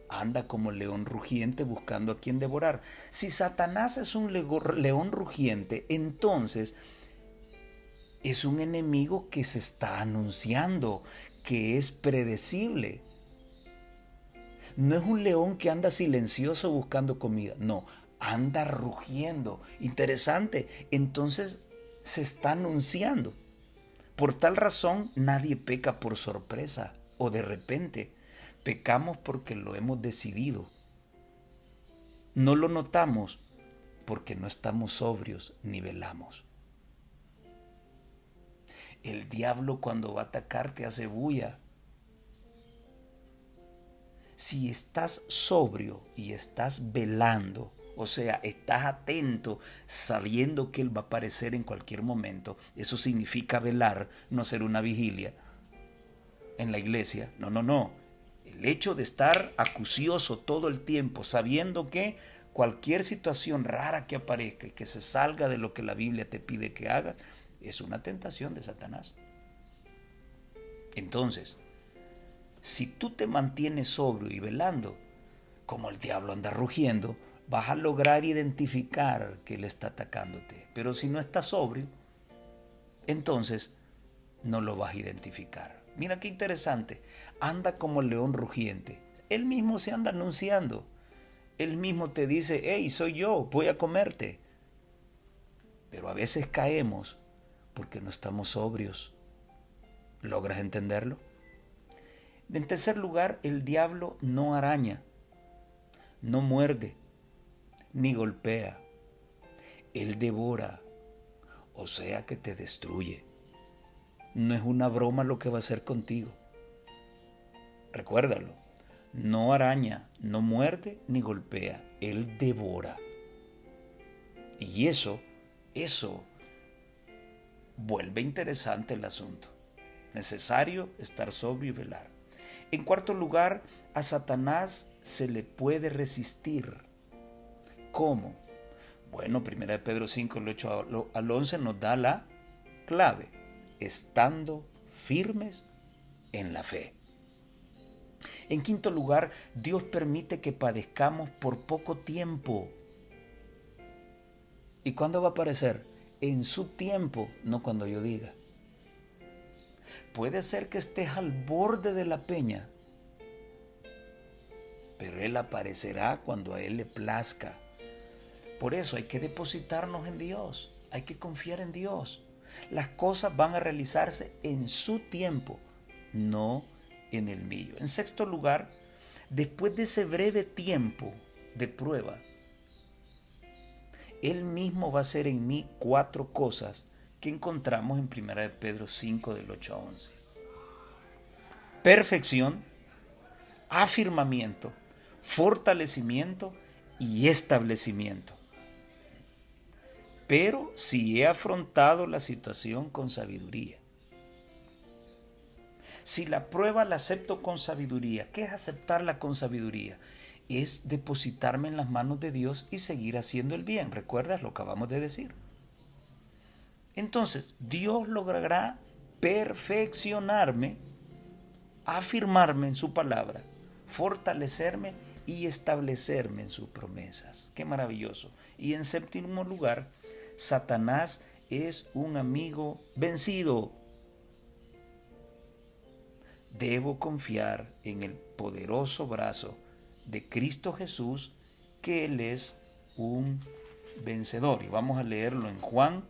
[SPEAKER 1] anda como león rugiente buscando a quien devorar. Si Satanás es un león rugiente, entonces es un enemigo que se está anunciando, que es predecible. No es un león que anda silencioso buscando comida, no, anda rugiendo. Interesante, entonces se está anunciando. Por tal razón nadie peca por sorpresa o de repente. Pecamos porque lo hemos decidido. No lo notamos porque no estamos sobrios ni velamos. El diablo cuando va a atacarte hace bulla. Si estás sobrio y estás velando, o sea, estás atento sabiendo que Él va a aparecer en cualquier momento, eso significa velar, no hacer una vigilia en la iglesia. No, no, no. El hecho de estar acucioso todo el tiempo, sabiendo que cualquier situación rara que aparezca y que se salga de lo que la Biblia te pide que hagas, es una tentación de Satanás. Entonces, si tú te mantienes sobrio y velando, como el diablo anda rugiendo, vas a lograr identificar que él está atacándote. Pero si no estás sobrio, entonces no lo vas a identificar. Mira qué interesante. Anda como el león rugiente. Él mismo se anda anunciando. Él mismo te dice, hey, soy yo, voy a comerte. Pero a veces caemos porque no estamos sobrios. ¿Logras entenderlo? En tercer lugar, el diablo no araña, no muerde, ni golpea. Él devora, o sea que te destruye. No es una broma lo que va a hacer contigo. Recuérdalo, no araña, no muerde ni golpea, Él devora. Y eso vuelve interesante el asunto. Necesario estar sobrio y velar. En cuarto lugar, a Satanás se le puede resistir. ¿Cómo? Bueno, 1 Pedro 5, el 8 al 11 nos da la clave. Estando firmes en la fe. En quinto lugar, Dios permite que padezcamos por poco tiempo. ¿Y cuándo va a aparecer? En su tiempo, no cuando yo diga. Puede ser que estés al borde de la peña, pero Él aparecerá cuando a Él le plazca. Por eso hay que depositarnos en Dios, hay que confiar en Dios. Las cosas van a realizarse en su tiempo, no en el mío. En sexto lugar, después de ese breve tiempo de prueba, Él mismo va a hacer en mí 4 cosas que encontramos en 1 Pedro 5 del 8 a 11. Perfección, afirmamiento, fortalecimiento y establecimiento. Pero si he afrontado la situación con sabiduría. Si la prueba la acepto con sabiduría, ¿qué es aceptarla con sabiduría? Es depositarme en las manos de Dios y seguir haciendo el bien. ¿Recuerdas? Lo acabamos de decir. Entonces, Dios logrará perfeccionarme, afirmarme en su palabra, fortalecerme y establecerme en sus promesas. Qué maravilloso. Y en séptimo lugar, Satanás es un amigo vencido. Debo confiar en el poderoso brazo de Cristo Jesús, que Él es un vencedor. Y vamos a leerlo en Juan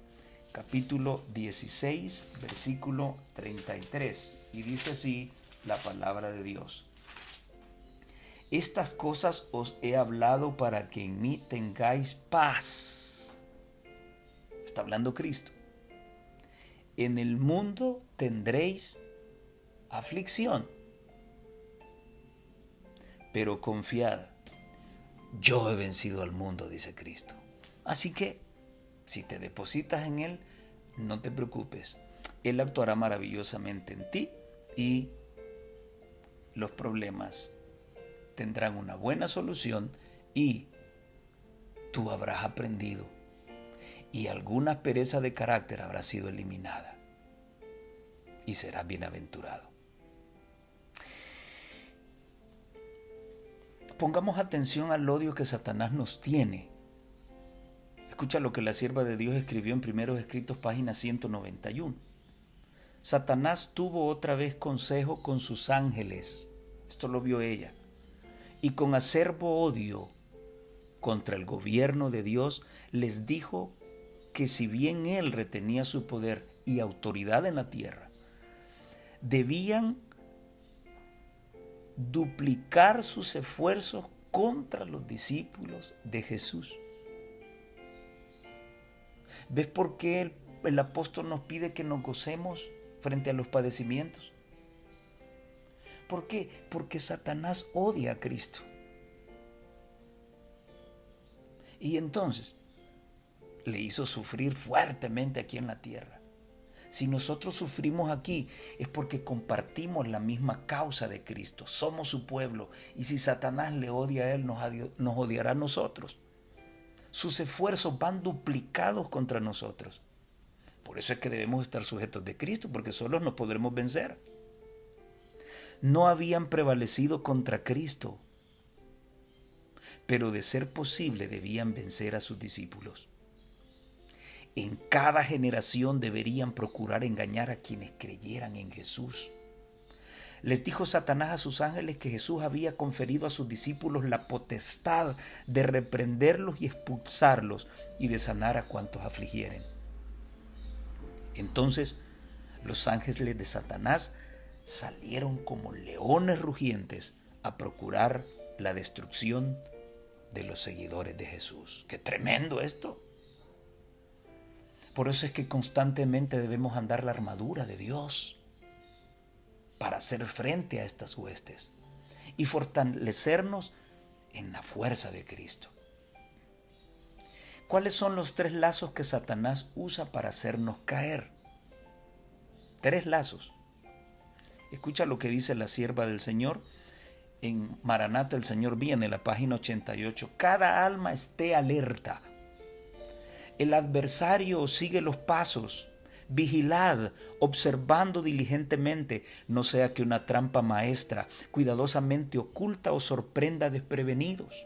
[SPEAKER 1] capítulo 16, versículo 33. Y dice así la palabra de Dios. Estas cosas os he hablado para que en mí tengáis paz. Está hablando Cristo. En el mundo tendréis aflicción, pero confiad, yo he vencido al mundo, dice Cristo. Así que, si te depositas en Él, no te preocupes. Él actuará maravillosamente en ti y los problemas tendrán una buena solución y tú habrás aprendido y alguna pereza de carácter habrá sido eliminada y serás bienaventurado. Pongamos atención al odio que Satanás nos tiene. Escucha lo que la sierva de Dios escribió en Primeros Escritos, página 191. Satanás tuvo otra vez consejo con sus ángeles. Esto lo vio ella. Y con acerbo odio contra el gobierno de Dios, les dijo que si bien él retenía su poder y autoridad en la tierra, debían duplicar sus esfuerzos contra los discípulos de Jesús. ¿Ves por qué el apóstol nos pide que nos gocemos frente a los padecimientos? ¿Por qué? Porque Satanás odia a Cristo. Y entonces le hizo sufrir fuertemente aquí en la tierra. Si nosotros sufrimos aquí es porque compartimos la misma causa de Cristo. Somos su pueblo. Y si Satanás le odia a él, nos odiará a nosotros. Sus esfuerzos van duplicados contra nosotros. Por eso es que debemos estar sujetos de Cristo, porque solos no podremos vencer. No habían prevalecido contra Cristo, pero de ser posible debían vencer a sus discípulos. En cada generación deberían procurar engañar a quienes creyeran en Jesús. Les dijo Satanás a sus ángeles que Jesús había conferido a sus discípulos la potestad de reprenderlos y expulsarlos y de sanar a cuantos afligieren. Entonces los ángeles de Satanás salieron como leones rugientes a procurar la destrucción de los seguidores de Jesús. ¡Qué tremendo esto! Por eso es que constantemente debemos andar la armadura de Dios. para hacer frente a estas huestes y fortalecernos en la fuerza de Cristo. ¿Cuáles son los 3 lazos que Satanás usa para hacernos caer? 3 lazos. Escucha lo que dice la sierva del Señor en Maranata, el Señor viene, la página 88. Cada alma esté alerta. El adversario sigue los pasos. Vigilad, observando diligentemente, no sea que una trampa maestra cuidadosamente oculta os sorprenda desprevenidos.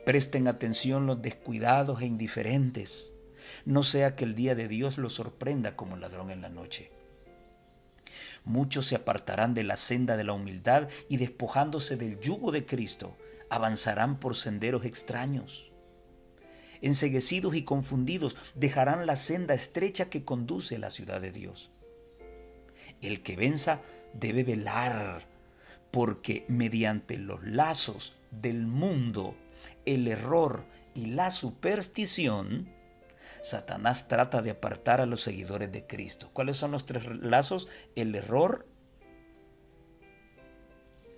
[SPEAKER 1] Presten atención los descuidados e indiferentes, no sea que el día de Dios los sorprenda como ladrón en la noche. Muchos se apartarán de la senda de la humildad y despojándose del yugo de Cristo, avanzarán por senderos extraños. Enceguecidos y confundidos, dejarán la senda estrecha que conduce a la ciudad de Dios. El que venza debe velar, porque mediante los lazos del mundo, el error y la superstición, Satanás trata de apartar a los seguidores de Cristo. ¿Cuáles son los 3 lazos? El error,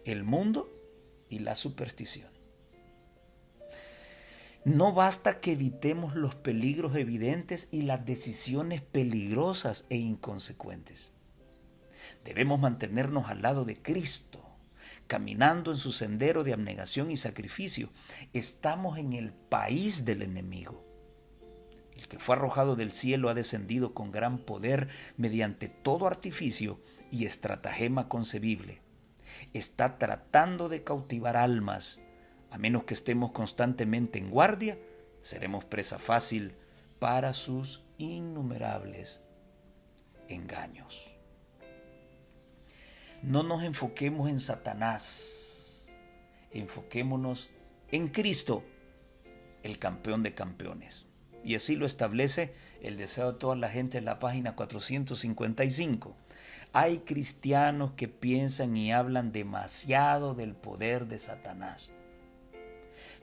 [SPEAKER 1] el mundo y la superstición. No basta que evitemos los peligros evidentes y las decisiones peligrosas e inconsecuentes. Debemos mantenernos al lado de Cristo, caminando en su sendero de abnegación y sacrificio. Estamos en el país del enemigo. El que fue arrojado del cielo ha descendido con gran poder mediante todo artificio y estratagema concebible. Está tratando de cautivar almas. A menos que estemos constantemente en guardia, seremos presa fácil para sus innumerables engaños. No nos enfoquemos en Satanás, enfoquémonos en Cristo, el campeón de campeones. Y así lo establece el deseo de toda la gente en la página 455. Hay cristianos que piensan y hablan demasiado del poder de Satanás.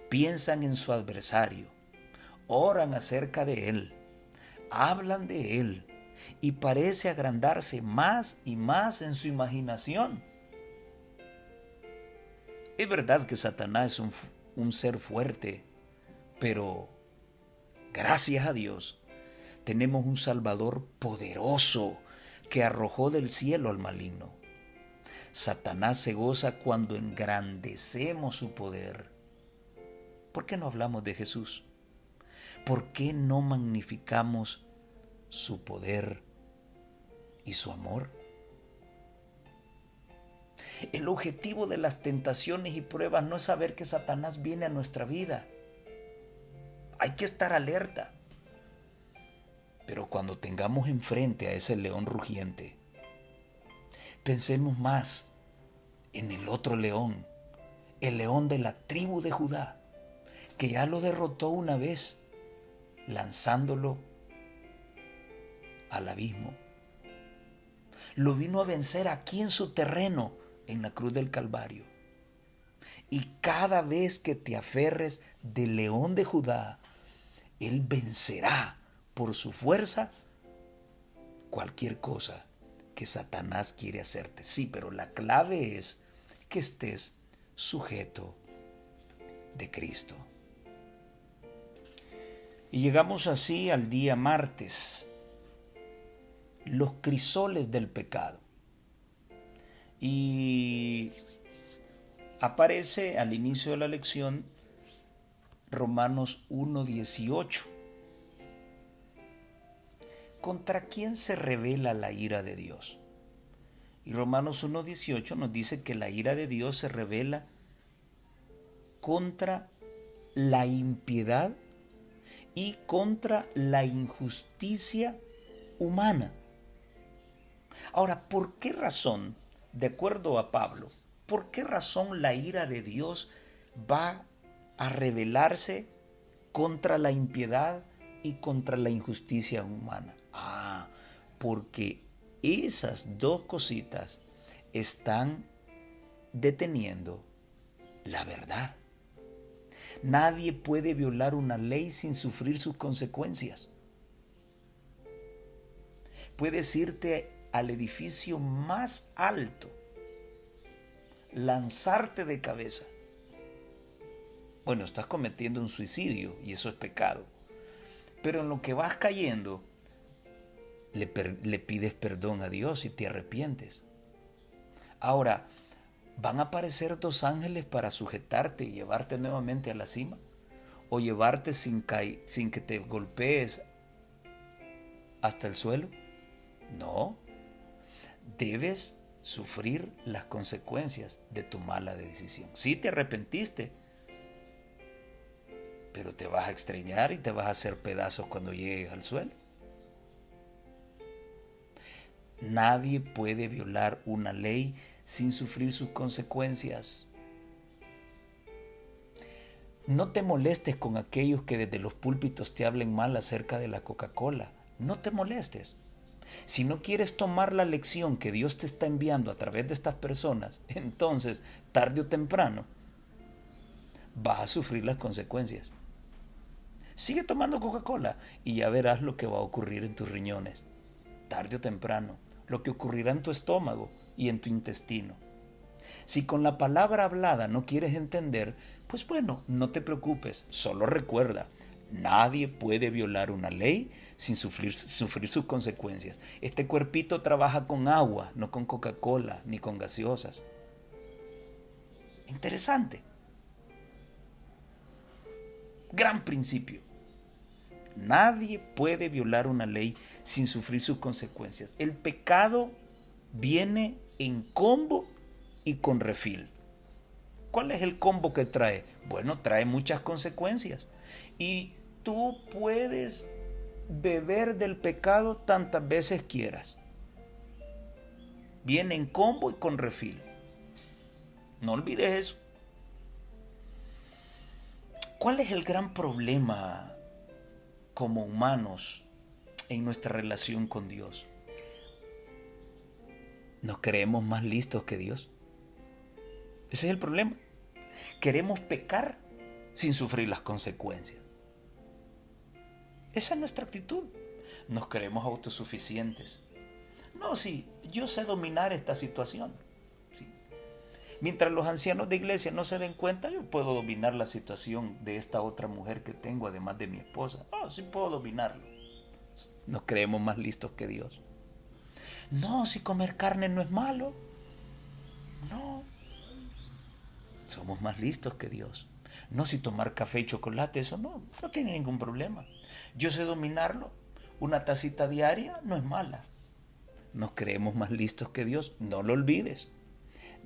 [SPEAKER 1] Piensan en su adversario, oran acerca de él, hablan de él y parece agrandarse más y más en su imaginación. Es verdad que Satanás es un ser fuerte, pero gracias a Dios tenemos un Salvador poderoso que arrojó del cielo al maligno. Satanás se goza cuando engrandecemos su poder. ¿Por qué no hablamos de Jesús? ¿Por qué no magnificamos su poder y su amor? El objetivo de las tentaciones y pruebas no es saber que Satanás viene a nuestra vida. Hay que estar alerta. Pero cuando tengamos enfrente a ese león rugiente, pensemos más en el otro león, el león de la tribu de Judá, que ya lo derrotó una vez, lanzándolo al abismo. Lo vino a vencer aquí en su terreno, en la cruz del Calvario. Y cada vez que te aferres del león de Judá, él vencerá por su fuerza cualquier cosa que Satanás quiere hacerte. Sí, pero la clave es que estés sujeto de Cristo. Y llegamos así al día martes, los crisoles del pecado. Y aparece al inicio de la lección Romanos 1:18. ¿Contra quién se revela la ira de Dios? Y Romanos 1:18 nos dice que la ira de Dios se revela contra la impiedad y contra la injusticia humana. Ahora, ¿por qué razón, de acuerdo a Pablo, por qué razón la ira de Dios va a rebelarse contra la impiedad y contra la injusticia humana? Porque esas dos cositas están deteniendo la verdad. Nadie puede violar una ley sin sufrir sus consecuencias. Puedes irte al edificio más alto, lanzarte de cabeza. Bueno, estás cometiendo un suicidio y eso es pecado. Pero en lo que vas cayendo, le pides perdón a Dios y te arrepientes. Ahora, ¿van a aparecer dos ángeles para sujetarte y llevarte nuevamente a la cima? ¿O llevarte sin que te golpees hasta el suelo? No. Debes sufrir las consecuencias de tu mala decisión. Sí te arrepentiste, pero te vas a extrañar y te vas a hacer pedazos cuando llegues al suelo. Nadie puede violar una ley sin sufrir sus consecuencias. No te molestes con aquellos que desde los púlpitos te hablen mal acerca de la Coca-Cola. No te molestes. Si no quieres tomar la lección que Dios te está enviando a través de estas personas, entonces, tarde o temprano, vas a sufrir las consecuencias. Sigue tomando Coca-Cola y ya verás lo que va a ocurrir en tus riñones. Tarde o temprano, lo que ocurrirá en tu estómago y en tu intestino. Si con la palabra hablada no quieres entender, pues bueno, no te preocupes, solo recuerda, nadie puede violar una ley sin sufrir sus consecuencias. Este cuerpito trabaja con agua, no con Coca-Cola ni con gaseosas. Interesante. Gran principio. Nadie puede violar una ley sin sufrir sus consecuencias. El pecado viene en combo y con refil. ¿Cuál es el combo que trae? Bueno, trae muchas consecuencias. Y tú puedes beber del pecado tantas veces quieras. Viene en combo y con refil. No olvides eso. ¿Cuál es el gran problema como humanos en nuestra relación con Dios? Nos creemos más listos que Dios. Ese es el problema. Queremos pecar sin sufrir las consecuencias. Esa es nuestra actitud. Nos creemos autosuficientes. No, sí, yo sé dominar esta situación. Sí. Mientras los ancianos de iglesia no se den cuenta, yo puedo dominar la situación de esta otra mujer que tengo, además de mi esposa. Oh, sí puedo dominarlo. Nos creemos más listos que Dios. No, si comer carne no es malo. No. Somos más listos que Dios. No, si tomar café y chocolate, eso no tiene ningún problema. Yo sé dominarlo. Una tacita diaria no es mala. Nos creemos más listos que Dios. No lo olvides.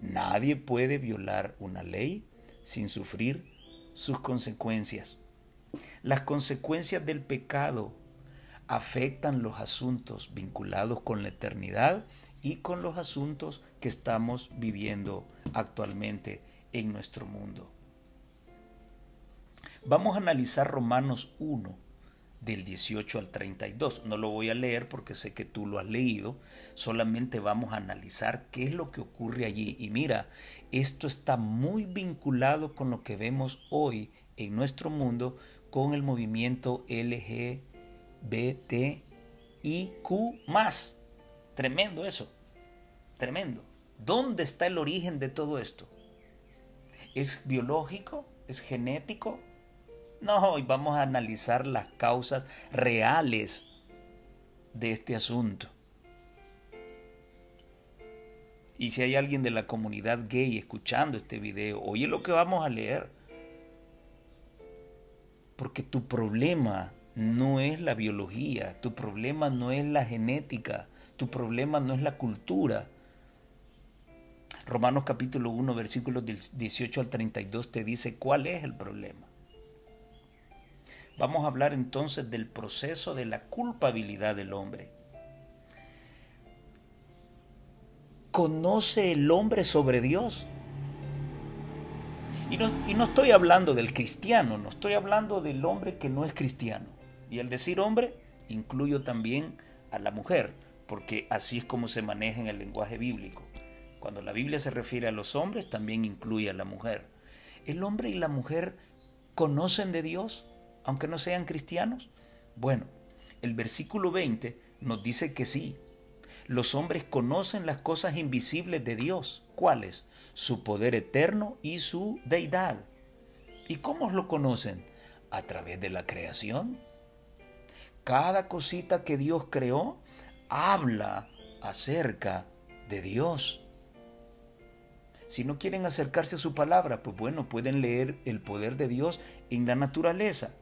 [SPEAKER 1] Nadie puede violar una ley sin sufrir sus consecuencias. Las consecuencias del pecado afectan los asuntos vinculados con la eternidad y con los asuntos que estamos viviendo actualmente en nuestro mundo. Vamos a analizar Romanos 1, del 18 al 32. No lo voy a leer porque sé que tú lo has leído, solamente vamos a analizar qué es lo que ocurre allí. Y mira, esto está muy vinculado con lo que vemos hoy en nuestro mundo con el movimiento LGBTIQ+. Tremendo eso, tremendo. ¿Dónde está el origen de todo esto? ¿Es biológico? ¿Es genético? No, hoy vamos a analizar las causas reales de este asunto. Y si hay alguien de la comunidad gay escuchando este video, oye lo que vamos a leer. Porque tu problema no es la biología, tu problema no es la genética, tu problema no es la cultura. Romanos capítulo 1, versículos del 18 al 32 te dice cuál es el problema. Vamos a hablar entonces del proceso de la culpabilidad del hombre. ¿Conoce el hombre sobre Dios? Y no estoy hablando del cristiano, no estoy hablando del hombre que no es cristiano. Y al decir hombre, incluyo también a la mujer, porque así es como se maneja en el lenguaje bíblico. Cuando la Biblia se refiere a los hombres, también incluye a la mujer. ¿El hombre y la mujer conocen de Dios, aunque no sean cristianos? Bueno, el versículo 20 nos dice que sí. Los hombres conocen las cosas invisibles de Dios. ¿Cuáles? Su poder eterno y su deidad. ¿Y cómo lo conocen? A través de la creación. Cada cosita que Dios creó habla acerca de Dios. Si no quieren acercarse a su palabra, pues bueno, pueden leer el poder de Dios en la naturaleza.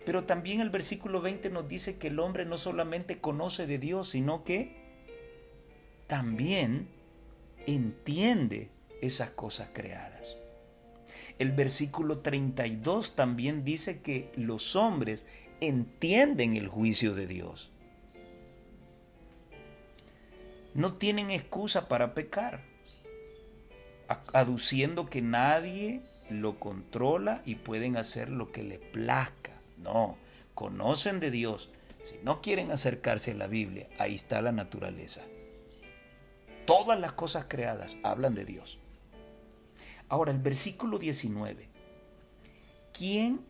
[SPEAKER 1] Pero también el versículo 20 nos dice que el hombre no solamente conoce de Dios, sino que también entiende esas cosas creadas. El versículo 32 también dice que los hombres entienden el juicio de Dios. No tienen excusa para pecar, aduciendo que nadie lo controla y pueden hacer lo que les plazca. No, conocen de Dios. Si no quieren acercarse a la Biblia, ahí está la naturaleza. Todas las cosas creadas hablan de Dios. Ahora, el versículo 19. ¿Quién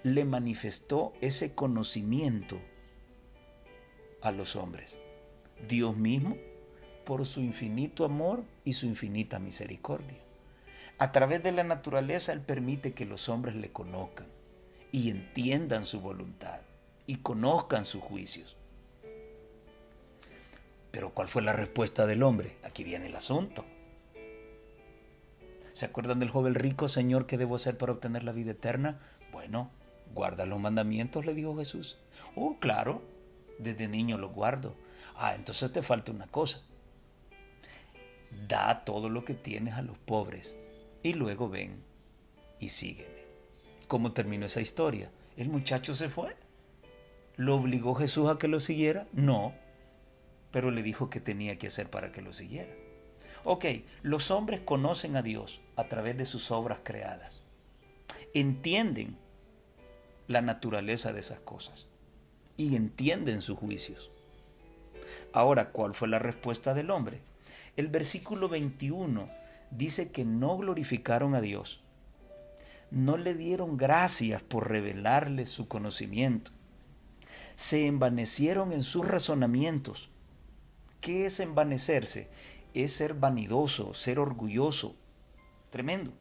[SPEAKER 1] le manifestó ese conocimiento a los hombres? Dios mismo, por su infinito amor y su infinita misericordia. A través de la naturaleza Él permite que los hombres le conozcan y entiendan su voluntad y conozcan sus juicios. Pero ¿cuál fue la respuesta del hombre? Aquí viene el asunto. ¿Se acuerdan del joven rico? Señor, ¿qué debo hacer para obtener la vida eterna? Bueno, guarda los mandamientos, le dijo Jesús. Oh, claro, desde niño los guardo. Ah, entonces te falta una cosa. Da todo lo que tienes a los pobres y luego ven y sígueme. ¿Cómo terminó esa historia? El muchacho se fue. ¿Lo obligó Jesús a que lo siguiera? No, pero le dijo qué tenía que hacer para que lo siguiera. Ok, los hombres conocen a Dios a través de sus obras creadas. Entienden la naturaleza de esas cosas y entienden sus juicios. Ahora, ¿cuál fue la respuesta del hombre? El versículo 21 dice que no glorificaron a Dios, no le dieron gracias por revelarle su conocimiento, se envanecieron en sus razonamientos. ¿Qué es envanecerse? Es ser vanidoso, ser orgulloso. Tremendo.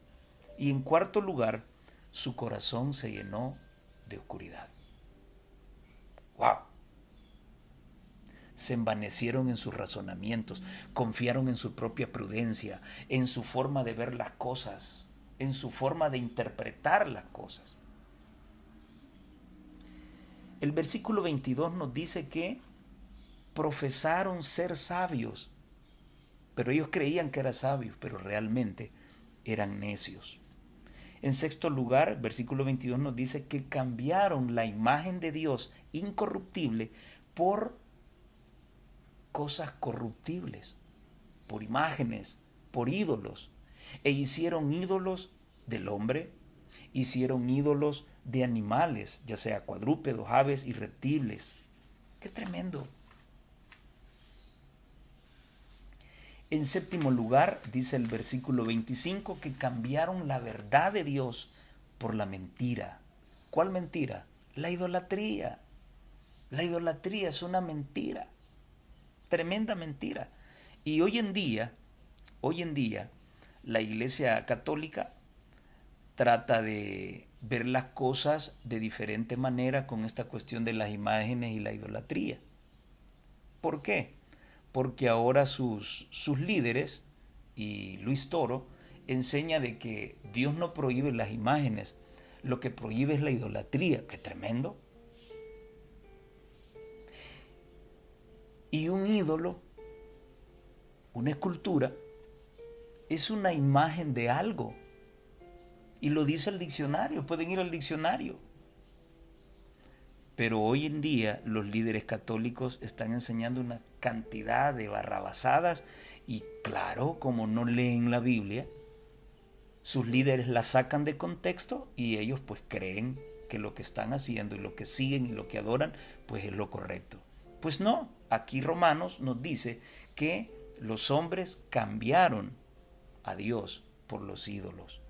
[SPEAKER 1] Y en cuarto lugar, su corazón se llenó de oscuridad. ¡Wow! Se envanecieron en sus razonamientos, confiaron en su propia prudencia, en su forma de ver las cosas, en su forma de interpretar las cosas. El versículo 22 nos dice que profesaron ser sabios, pero ellos creían que eran sabios, pero realmente eran necios. En sexto lugar, versículo 22 nos dice que cambiaron la imagen de Dios incorruptible por cosas corruptibles, por imágenes, por ídolos, e hicieron ídolos del hombre, hicieron ídolos de animales, ya sea cuadrúpedos, aves y reptiles. ¡Qué tremendo! En séptimo lugar, dice el versículo 25, que cambiaron la verdad de Dios por la mentira. ¿Cuál mentira? La idolatría. La idolatría es una mentira, tremenda mentira. Y hoy en día, la Iglesia Católica trata de ver las cosas de diferente manera con esta cuestión de las imágenes y la idolatría. ¿Por qué? Porque ahora sus líderes, y Luis Toro, enseña de que Dios no prohíbe las imágenes, lo que prohíbe es la idolatría. ¡Qué tremendo! Y un ídolo, una escultura, es una imagen de algo. Y lo dice el diccionario, pueden ir al diccionario. Pero hoy en día los líderes católicos están enseñando una cantidad de barrabasadas y claro, como no leen la Biblia, sus líderes la sacan de contexto y ellos pues creen que lo que están haciendo y lo que siguen y lo que adoran pues es lo correcto. Pues no, aquí Romanos nos dice que los hombres cambiaron a Dios por los ídolos.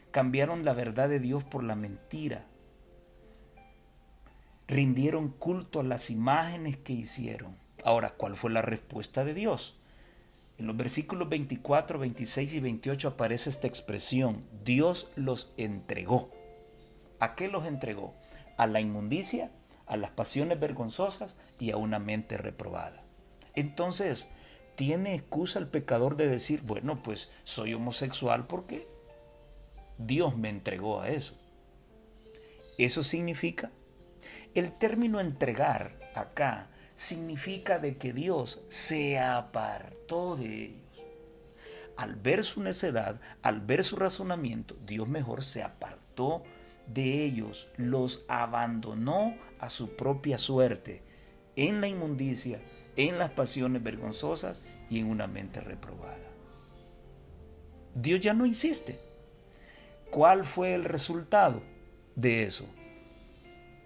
[SPEAKER 1] Cambiaron la verdad de Dios por la mentira. Rindieron culto a las imágenes que hicieron. Ahora, ¿cuál fue la respuesta de Dios? En los versículos 24, 26 y 28 aparece esta expresión: Dios los entregó. ¿A qué los entregó? A la inmundicia, a las pasiones vergonzosas y a una mente reprobada. Entonces, ¿tiene excusa el pecador de decir, bueno, pues soy homosexual porque Dios me entregó a eso? Eso significa, el término entregar acá significa de que Dios se apartó de ellos. Al ver su necedad, al ver su razonamiento, Dios mejor se apartó de ellos, los abandonó a su propia suerte, en la inmundicia, en las pasiones vergonzosas y en una mente reprobada. Dios ya no insiste. ¿Cuál fue el resultado de eso?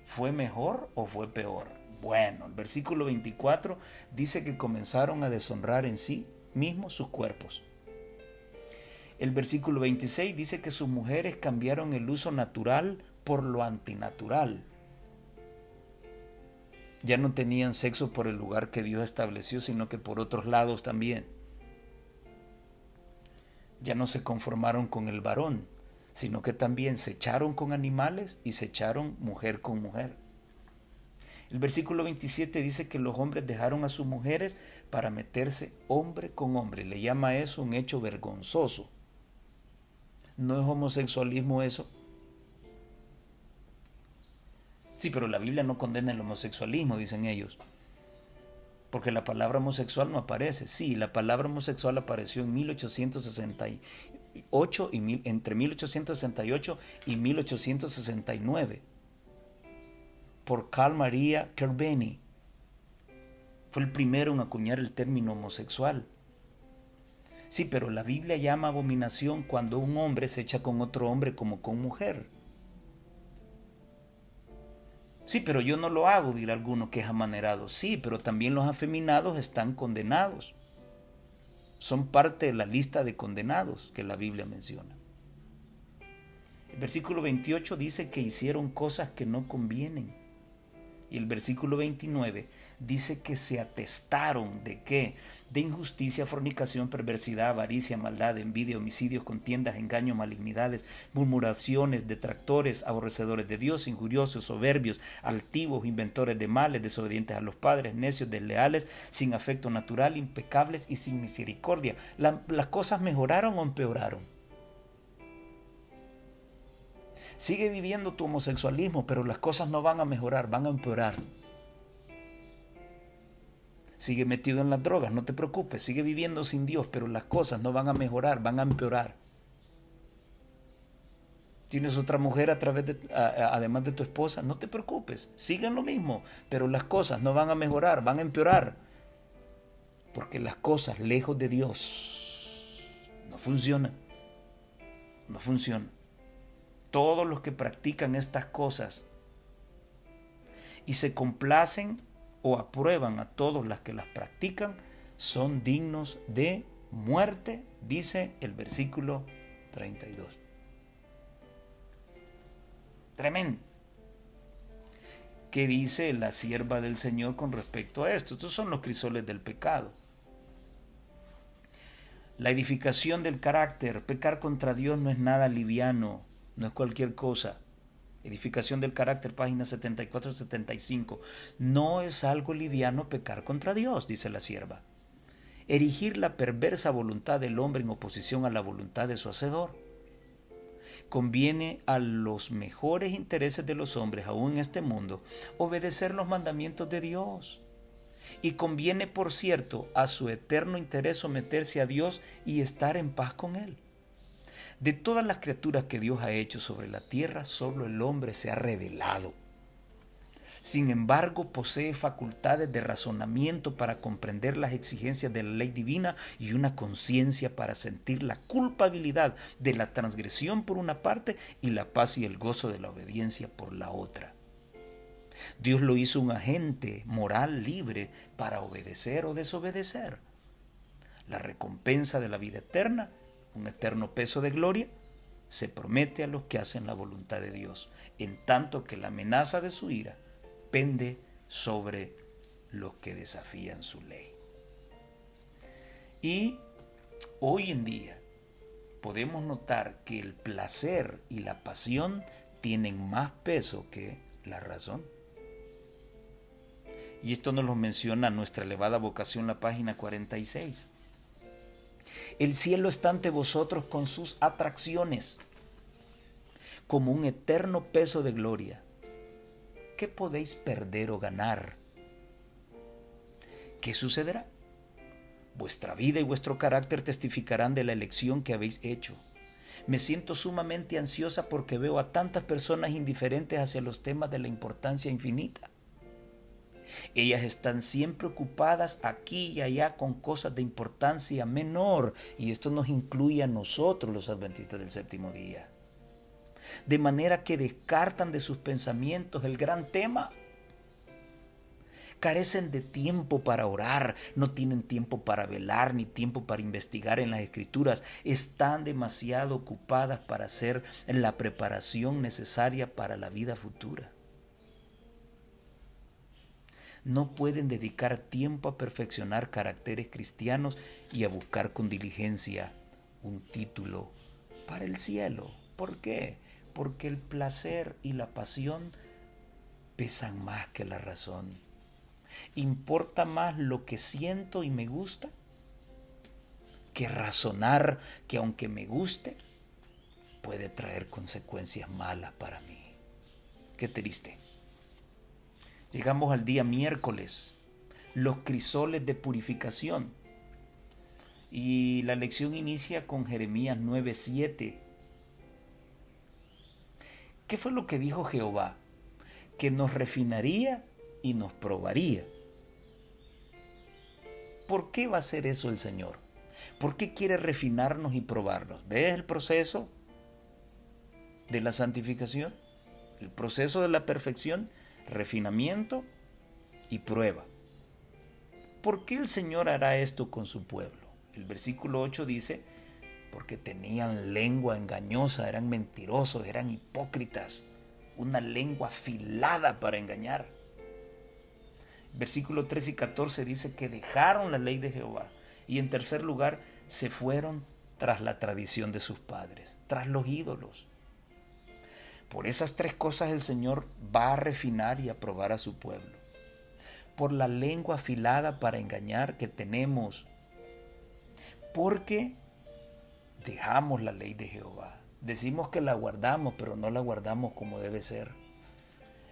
[SPEAKER 1] ¿Fue mejor o fue peor? Bueno, el versículo 24 dice que comenzaron a deshonrar en sí mismos sus cuerpos. El versículo 26 dice que sus mujeres cambiaron el uso natural por lo antinatural. Ya no tenían sexo por el lugar que Dios estableció, sino que por otros lados también. Ya no se conformaron con el varón, sino que también se echaron con animales y se echaron mujer con mujer. El versículo 27 dice que los hombres dejaron a sus mujeres para meterse hombre con hombre. Le llama eso un hecho vergonzoso. ¿No es homosexualismo eso? Sí, pero la Biblia no condena el homosexualismo, dicen ellos, porque la palabra homosexual no aparece. Sí, la palabra homosexual apareció en 1868 entre 1868 y 1869 por Carl Maria Kerbeni. Fue el primero en acuñar el término homosexual. Sí, pero la Biblia llama abominación cuando un hombre se echa con otro hombre como con mujer. Sí, pero yo no lo hago, dirá alguno que es amanerado. Sí, pero también los afeminados están condenados. Son parte de la lista de condenados que la Biblia menciona. El versículo 28 dice que hicieron cosas que no convienen. Y el versículo 29 dice que se atestaron de qué: de injusticia, fornicación, perversidad, avaricia, maldad, envidia, homicidios, contiendas, engaños, malignidades, murmuraciones, detractores, aborrecedores de Dios, injuriosos, soberbios, altivos, inventores de males, desobedientes a los padres, necios, desleales, sin afecto natural, impecables y sin misericordia. ¿Las cosas mejoraron o empeoraron? Sigue viviendo tu homosexualismo, pero las cosas no van a mejorar, van a empeorar. Sigue metido en las drogas, no te preocupes, sigue viviendo sin Dios, pero las cosas no van a mejorar, van a empeorar. Tienes otra mujer además de tu esposa, no te preocupes, sigue en lo mismo, pero las cosas no van a mejorar, van a empeorar. Porque las cosas lejos de Dios no funcionan, no funcionan. Todos los que practican estas cosas y se complacen o aprueban a todos los que las practican son dignos de muerte, dice el versículo 32. Tremendo. ¿Qué dice la sierva del Señor con respecto a esto? Estos son los crisoles del pecado. La edificación del carácter. Pecar contra Dios no es nada liviano, no es cualquier cosa. Edificación del carácter, páginas 74-75. No es algo liviano pecar contra Dios, dice la sierva. Erigir la perversa voluntad del hombre en oposición a la voluntad de su Hacedor. Conviene a los mejores intereses de los hombres, aún en este mundo, obedecer los mandamientos de Dios. Y conviene, por cierto, a su eterno interés someterse a Dios y estar en paz con Él. De todas las criaturas que Dios ha hecho sobre la tierra, solo el hombre se ha revelado. Sin embargo, posee facultades de razonamiento para comprender las exigencias de la ley divina y una conciencia para sentir la culpabilidad de la transgresión por una parte y la paz y el gozo de la obediencia por la otra. Dios lo hizo un agente moral libre para obedecer o desobedecer. La recompensa de la vida eterna, un eterno peso de gloria, se promete a los que hacen la voluntad de Dios, en tanto que la amenaza de su ira pende sobre los que desafían su ley. Y hoy en día podemos notar que el placer y la pasión tienen más peso que la razón. Y esto nos lo menciona nuestra elevada vocación, la página 46. El cielo está ante vosotros con sus atracciones, como un eterno peso de gloria. ¿Qué podéis perder o ganar? ¿Qué sucederá? Vuestra vida y vuestro carácter testificarán de la elección que habéis hecho. Me siento sumamente ansiosa porque veo a tantas personas indiferentes hacia los temas de la importancia infinita. Ellas están siempre ocupadas aquí y allá con cosas de importancia menor, y esto nos incluye a nosotros, los adventistas del séptimo día. De manera que descartan de sus pensamientos el gran tema. Carecen de tiempo para orar, no tienen tiempo para velar ni tiempo para investigar en las escrituras. Están demasiado ocupadas para hacer la preparación necesaria para la vida futura. No pueden dedicar tiempo a perfeccionar caracteres cristianos y a buscar con diligencia un título para el cielo. ¿Por qué? Porque el placer y la pasión pesan más que la razón. ¿Importa más lo que siento y me gusta que razonar que aunque me guste puede traer consecuencias malas para mí? Qué triste. Llegamos al día miércoles, los crisoles de purificación. Y la lección inicia con Jeremías 9:7. ¿Qué fue lo que dijo Jehová? Que nos refinaría y nos probaría. ¿Por qué va a hacer eso el Señor? ¿Por qué quiere refinarnos y probarnos? ¿Ves el proceso de la santificación? El proceso de la perfección, refinamiento y prueba. ¿Por qué el Señor hará esto con su pueblo? El versículo 8 dice, porque tenían lengua engañosa, eran mentirosos, eran hipócritas, una lengua afilada para engañar. Versículo 13 y 14 dice que dejaron la ley de Jehová y en tercer lugar se fueron tras la tradición de sus padres, tras los ídolos. Por esas tres cosas el Señor va a refinar y a probar a su pueblo. Por la lengua afilada para engañar que tenemos, porque dejamos la ley de Jehová. Decimos que la guardamos, pero no la guardamos como debe ser.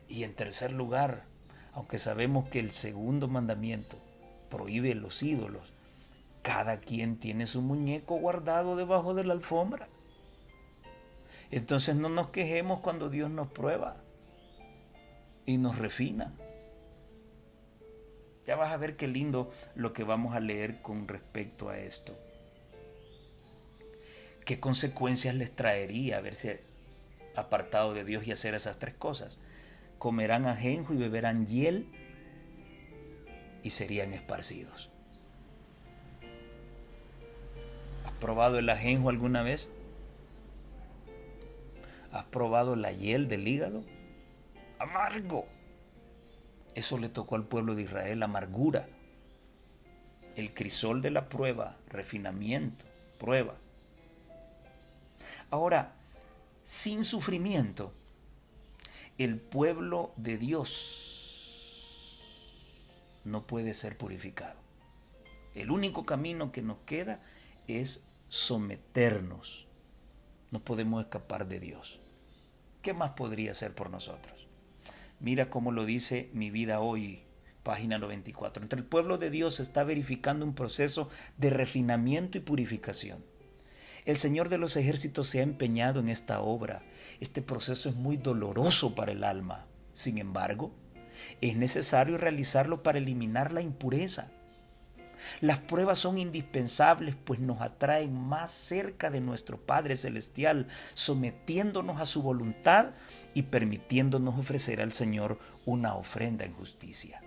[SPEAKER 1] Y en tercer lugar, aunque sabemos que el segundo mandamiento prohíbe los ídolos, cada quien tiene su muñeco guardado debajo de la alfombra. Entonces no nos quejemos cuando Dios nos prueba y nos refina. Ya vas a ver qué lindo lo que vamos a leer con respecto a esto. ¿Qué consecuencias les traería haberse apartado de Dios y hacer esas tres cosas? Comerán ajenjo y beberán hiel y serían esparcidos. ¿Has probado el ajenjo alguna vez? ¿Has probado la hiel del hígado? Amargo. Eso le tocó al pueblo de Israel, amargura. El crisol de la prueba, refinamiento, prueba. Ahora, sin sufrimiento, el pueblo de Dios no puede ser purificado. El único camino que nos queda es someternos. No podemos escapar de Dios. ¿Qué más podría hacer por nosotros? Mira cómo lo dice Mi Vida Hoy, página 94. Entre el pueblo de Dios se está verificando un proceso de refinamiento y purificación. El Señor de los ejércitos se ha empeñado en esta obra. Este proceso es muy doloroso para el alma. Sin embargo, es necesario realizarlo para eliminar la impureza. Las pruebas son indispensables, pues nos atraen más cerca de nuestro Padre Celestial, sometiéndonos a su voluntad y permitiéndonos ofrecer al Señor una ofrenda en justicia.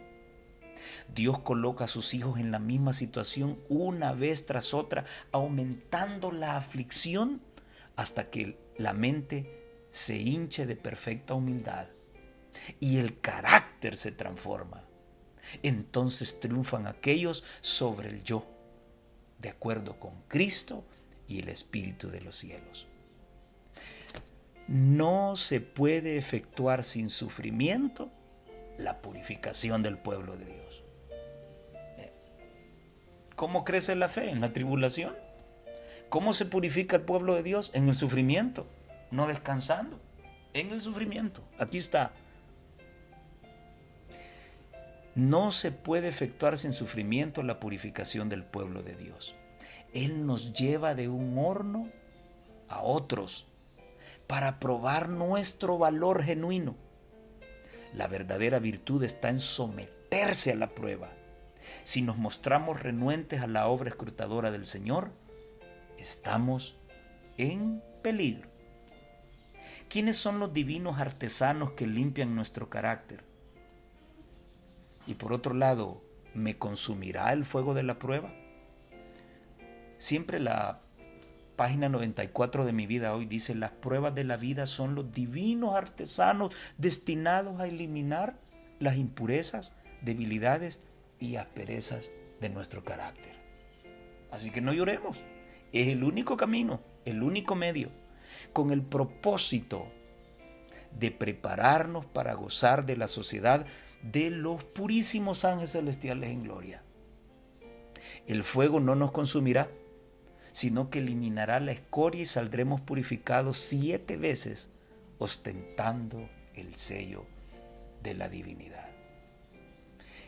[SPEAKER 1] Dios coloca a sus hijos en la misma situación una vez tras otra, aumentando la aflicción hasta que la mente se hinche de perfecta humildad y el carácter se transforma. Entonces triunfan aquellos sobre el yo, de acuerdo con Cristo y el Espíritu de los cielos. No se puede efectuar sin sufrimiento la purificación del pueblo de Dios. ¿Cómo crece la fe? En la tribulación. ¿Cómo se purifica el pueblo de Dios? En el sufrimiento, no descansando, en el sufrimiento. Aquí está. No se puede efectuar sin sufrimiento la purificación del pueblo de Dios. Él nos lleva de un horno a otros para probar nuestro valor genuino. La verdadera virtud está en someterse a la prueba. Si nos mostramos renuentes a la obra escrutadora del Señor, estamos en peligro. ¿Quiénes son los divinos artesanos que limpian nuestro carácter? Y por otro lado, ¿me consumirá el fuego de la prueba? Siempre la página 94 de Mi Vida Hoy dice: las pruebas de la vida son los divinos artesanos destinados a eliminar las impurezas, debilidades y asperezas de nuestro carácter. Así que no lloremos. Es el único camino, el único medio, con el propósito de prepararnos para gozar de la sociedad de los purísimos ángeles celestiales en gloria. El fuego no nos consumirá, sino que eliminará la escoria y saldremos purificados 7 veces, ostentando el sello de la divinidad.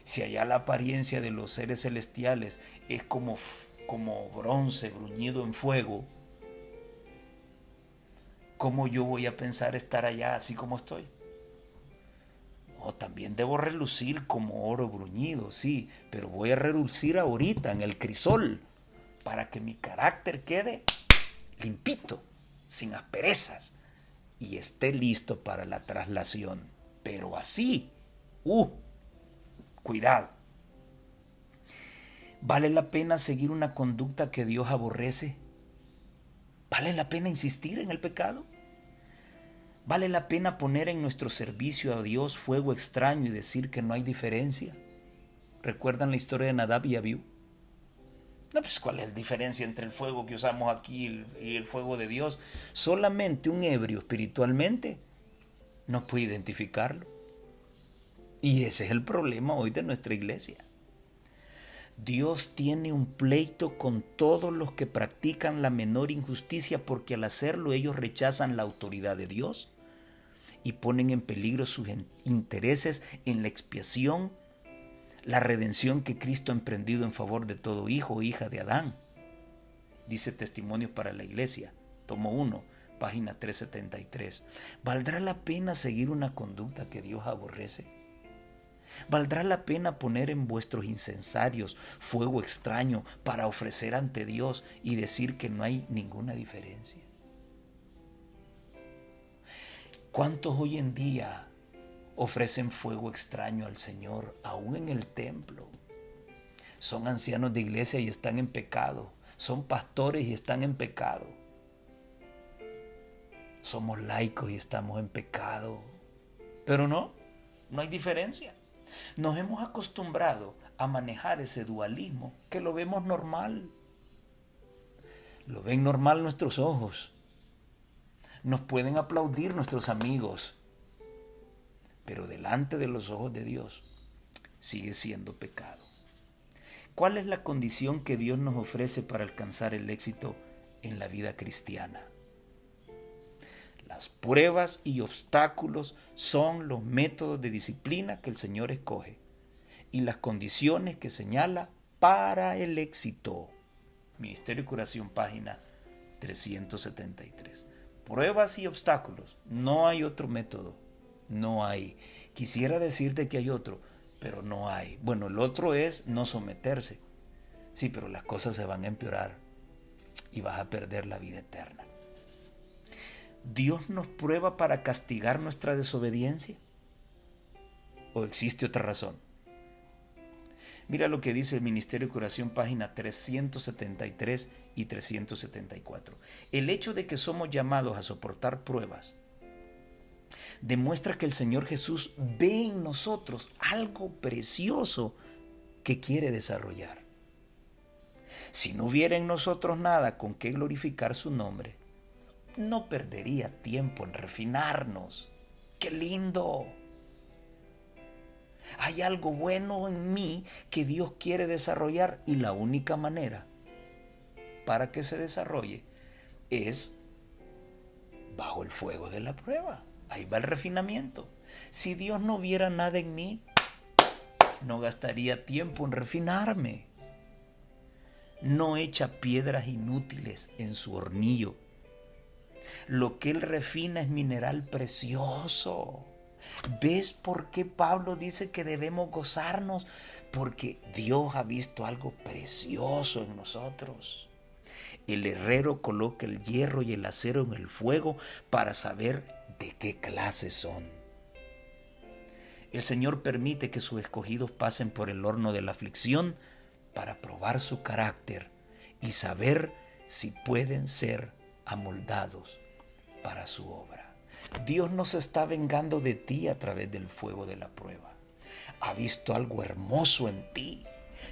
[SPEAKER 1] Si allá la apariencia de los seres celestiales es como bronce bruñido en fuego, ¿cómo yo voy a pensar estar allá así como estoy? No, también debo relucir como oro bruñido, sí, pero voy a relucir ahorita en el crisol para que mi carácter quede limpito, sin asperezas, y esté listo para la traslación. Pero así, cuidado. ¿Vale la pena seguir una conducta que Dios aborrece? ¿Vale la pena insistir en el pecado? ¿Vale la pena poner en nuestro servicio a Dios fuego extraño y decir que no hay diferencia? ¿Recuerdan la historia de Nadab y Abiú? No, pues ¿cuál es la diferencia entre el fuego que usamos aquí y el fuego de Dios? Solamente un ebrio espiritualmente no puede identificarlo. Y ese es el problema hoy de nuestra iglesia. Dios tiene un pleito con todos los que practican la menor injusticia, porque al hacerlo ellos rechazan la autoridad de Dios y ponen en peligro sus intereses en la expiación, la redención que Cristo ha emprendido en favor de todo hijo o hija de Adán. Dice Testimonios para la Iglesia, tomo 1, página 373. ¿Valdrá la pena seguir una conducta que Dios aborrece? ¿Valdrá la pena poner en vuestros incensarios fuego extraño para ofrecer ante Dios y decir que no hay ninguna diferencia? ¿Cuántos hoy en día ofrecen fuego extraño al Señor, aún en el templo? Son ancianos de iglesia y están en pecado. Son pastores y están en pecado. Somos laicos y estamos en pecado. Pero no hay diferencia. Nos hemos acostumbrado a manejar ese dualismo que lo vemos normal. Lo ven normal nuestros ojos. Nos pueden aplaudir nuestros amigos. Pero delante de los ojos de Dios sigue siendo pecado. ¿Cuál es la condición que Dios nos ofrece para alcanzar el éxito en la vida cristiana? Las pruebas y obstáculos son los métodos de disciplina que el Señor escoge y las condiciones que señala para el éxito. Ministerio de Curación, página 373. Pruebas y obstáculos. No hay otro método. No hay. Quisiera decirte que hay otro, pero no hay. Bueno, el otro es no someterse. Sí, pero las cosas se van a empeorar y vas a perder la vida eterna. ¿Dios nos prueba para castigar nuestra desobediencia? ¿O existe otra razón? Mira lo que dice el Ministerio de Curación, página 373 y 374. El hecho de que somos llamados a soportar pruebas demuestra que el Señor Jesús ve en nosotros algo precioso que quiere desarrollar. Si no hubiera en nosotros nada con qué glorificar su nombre, no perdería tiempo en refinarnos. ¡Qué lindo! Hay algo bueno en mí que Dios quiere desarrollar y la única manera para que se desarrolle es bajo el fuego de la prueba. Ahí va el refinamiento. Si Dios no viera nada en mí, no gastaría tiempo en refinarme. No echa piedras inútiles en su hornillo. Lo que Él refina es mineral precioso. ¿Ves por qué Pablo dice que debemos gozarnos? Porque Dios ha visto algo precioso en nosotros. El herrero coloca el hierro y el acero en el fuego para saber de qué clase son. El Señor permite que sus escogidos pasen por el horno de la aflicción para probar su carácter y saber si pueden ser amoldados para su obra. Dios no se está vengando de ti a través del fuego de la prueba. Ha visto algo hermoso en ti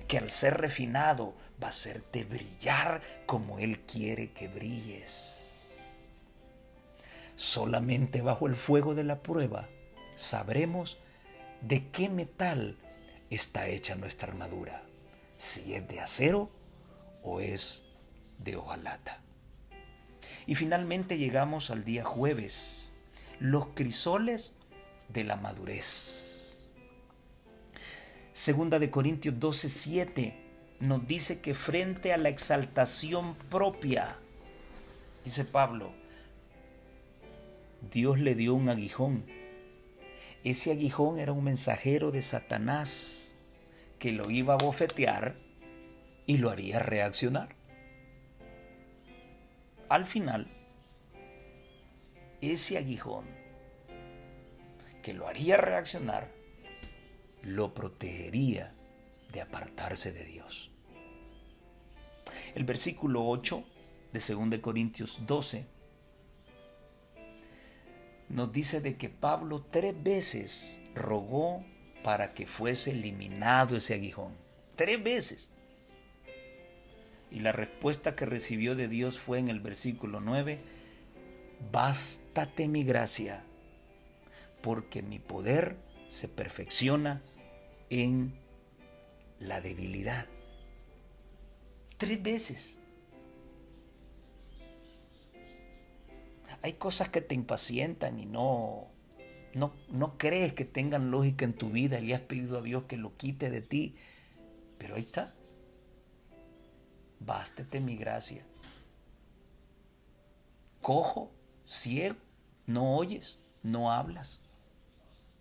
[SPEAKER 1] que al ser refinado va a hacerte brillar como Él quiere que brilles. Solamente bajo el fuego de la prueba sabremos de qué metal está hecha nuestra armadura, si es de acero o es de hojalata. Y finalmente llegamos al día jueves, los crisoles de la madurez. Segunda de Corintios 12:7 nos dice que frente a la exaltación propia, dice Pablo, Dios le dio un aguijón. Ese aguijón era un mensajero de Satanás que lo iba a bofetear y lo haría reaccionar. Al final, ese aguijón que lo haría reaccionar, lo protegería de apartarse de Dios. El versículo 8 de 2 Corintios 12 nos dice de que Pablo 3 veces rogó para que fuese eliminado ese aguijón. 3 veces. Y la respuesta que recibió de Dios fue en el versículo 9, bástate mi gracia, porque mi poder se perfecciona en la debilidad. 3 veces. Hay cosas que te impacientan y no crees que tengan lógica en tu vida y le has pedido a Dios que lo quite de ti. Pero ahí está. Bástate mi gracia. Cojo, ciego, no oyes, no hablas.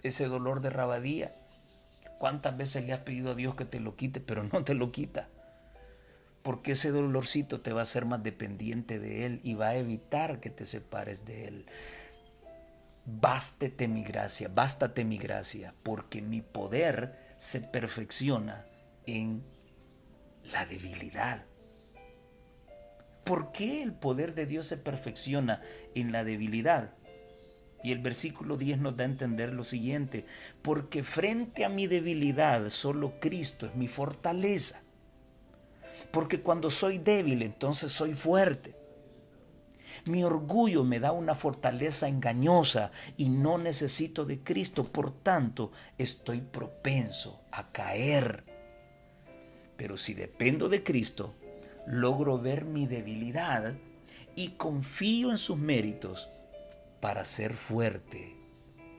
[SPEAKER 1] Ese dolor de rabadía. ¿Cuántas veces le has pedido a Dios que te lo quite, pero no te lo quita? Porque ese dolorcito te va a hacer más dependiente de Él y va a evitar que te separes de Él. Bástate mi gracia, porque mi poder se perfecciona en la debilidad. ¿Por qué el poder de Dios se perfecciona en la debilidad? Y el versículo 10 nos da a entender lo siguiente, porque frente a mi debilidad solo Cristo es mi fortaleza. Porque cuando soy débil, entonces soy fuerte. Mi orgullo me da una fortaleza engañosa y no necesito de Cristo, por tanto, estoy propenso a caer. Pero si dependo de Cristo, logro ver mi debilidad y confío en sus méritos para ser fuerte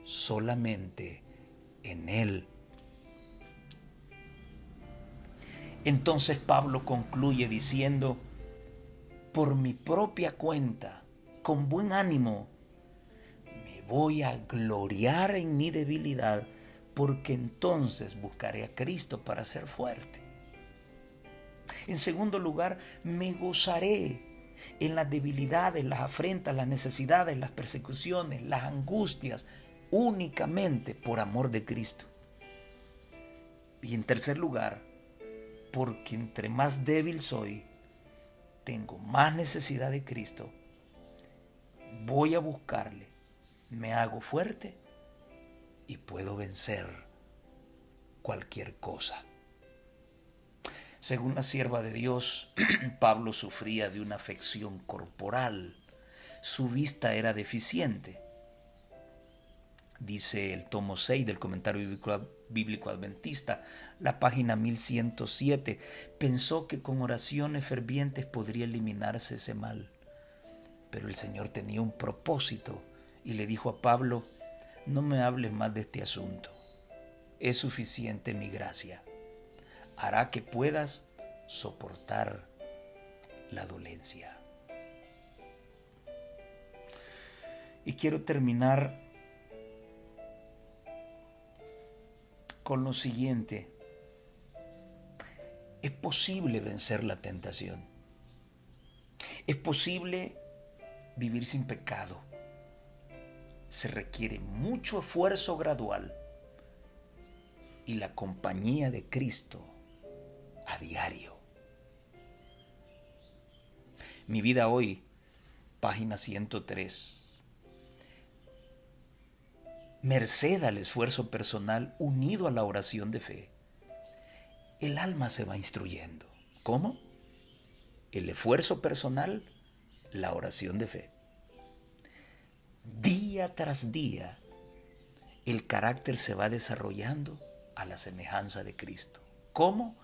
[SPEAKER 1] solamente en Él. Entonces Pablo concluye diciendo, por mi propia cuenta, con buen ánimo, me voy a gloriar en mi debilidad, porque entonces buscaré a Cristo para ser fuerte. En segundo lugar, me gozaré en las debilidades, las afrentas, las necesidades, las persecuciones, las angustias, únicamente por amor de Cristo. Y en tercer lugar, porque entre más débil soy, tengo más necesidad de Cristo, voy a buscarle, me hago fuerte y puedo vencer cualquier cosa. Según la sierva de Dios, Pablo sufría de una afección corporal. Su vista era deficiente. Dice el tomo 6 del Comentario Bíblico Adventista, la página 1107, pensó que con oraciones fervientes podría eliminarse ese mal. Pero el Señor tenía un propósito y le dijo a Pablo, no me hables más de este asunto. Es suficiente mi gracia. Hará que puedas soportar la dolencia. Y quiero terminar con lo siguiente. Es posible vencer la tentación. Es posible vivir sin pecado. Se requiere mucho esfuerzo gradual y la compañía de Cristo a diario. Mi vida hoy, página 103. Merced al esfuerzo personal unido a la oración de fe, el alma se va instruyendo. ¿Cómo? El esfuerzo personal, la oración de fe. Día tras día, el carácter se va desarrollando a la semejanza de Cristo. ¿Cómo?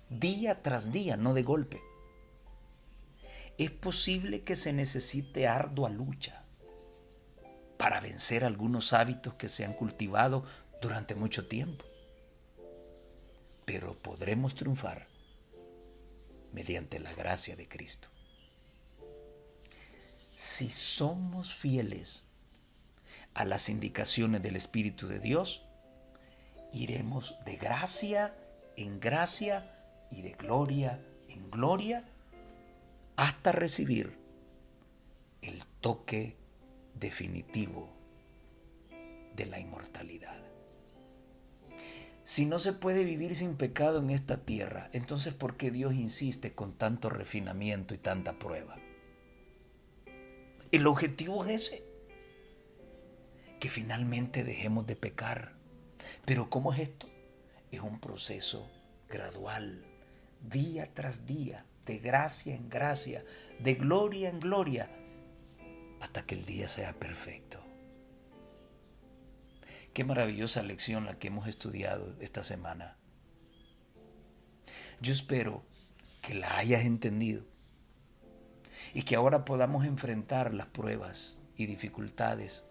[SPEAKER 1] Día tras día, no de golpe. Es posible que se necesite ardua lucha para vencer algunos hábitos que se han cultivado durante mucho tiempo. Pero podremos triunfar mediante la gracia de Cristo. Si somos fieles a las indicaciones del Espíritu de Dios, iremos de gracia en gracia y de gloria en gloria hasta recibir el toque definitivo de la inmortalidad. Si no se puede vivir sin pecado en esta tierra, entonces ¿por qué Dios insiste con tanto refinamiento y tanta prueba? El objetivo es ese, que finalmente dejemos de pecar. Pero ¿cómo es esto? Es un proceso gradual, día tras día, de gracia en gracia, de gloria en gloria, hasta que el día sea perfecto. Qué maravillosa lección la que hemos estudiado esta semana. Yo espero que la hayas entendido y que ahora podamos enfrentar las pruebas y dificultades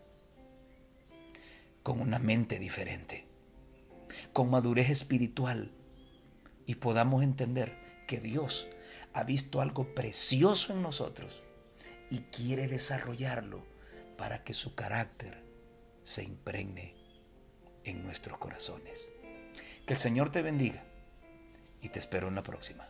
[SPEAKER 1] con una mente diferente, con madurez espiritual, y podamos entender que Dios ha visto algo precioso en nosotros y quiere desarrollarlo para que su carácter se impregne en nuestros corazones. Que el Señor te bendiga y te espero en la próxima.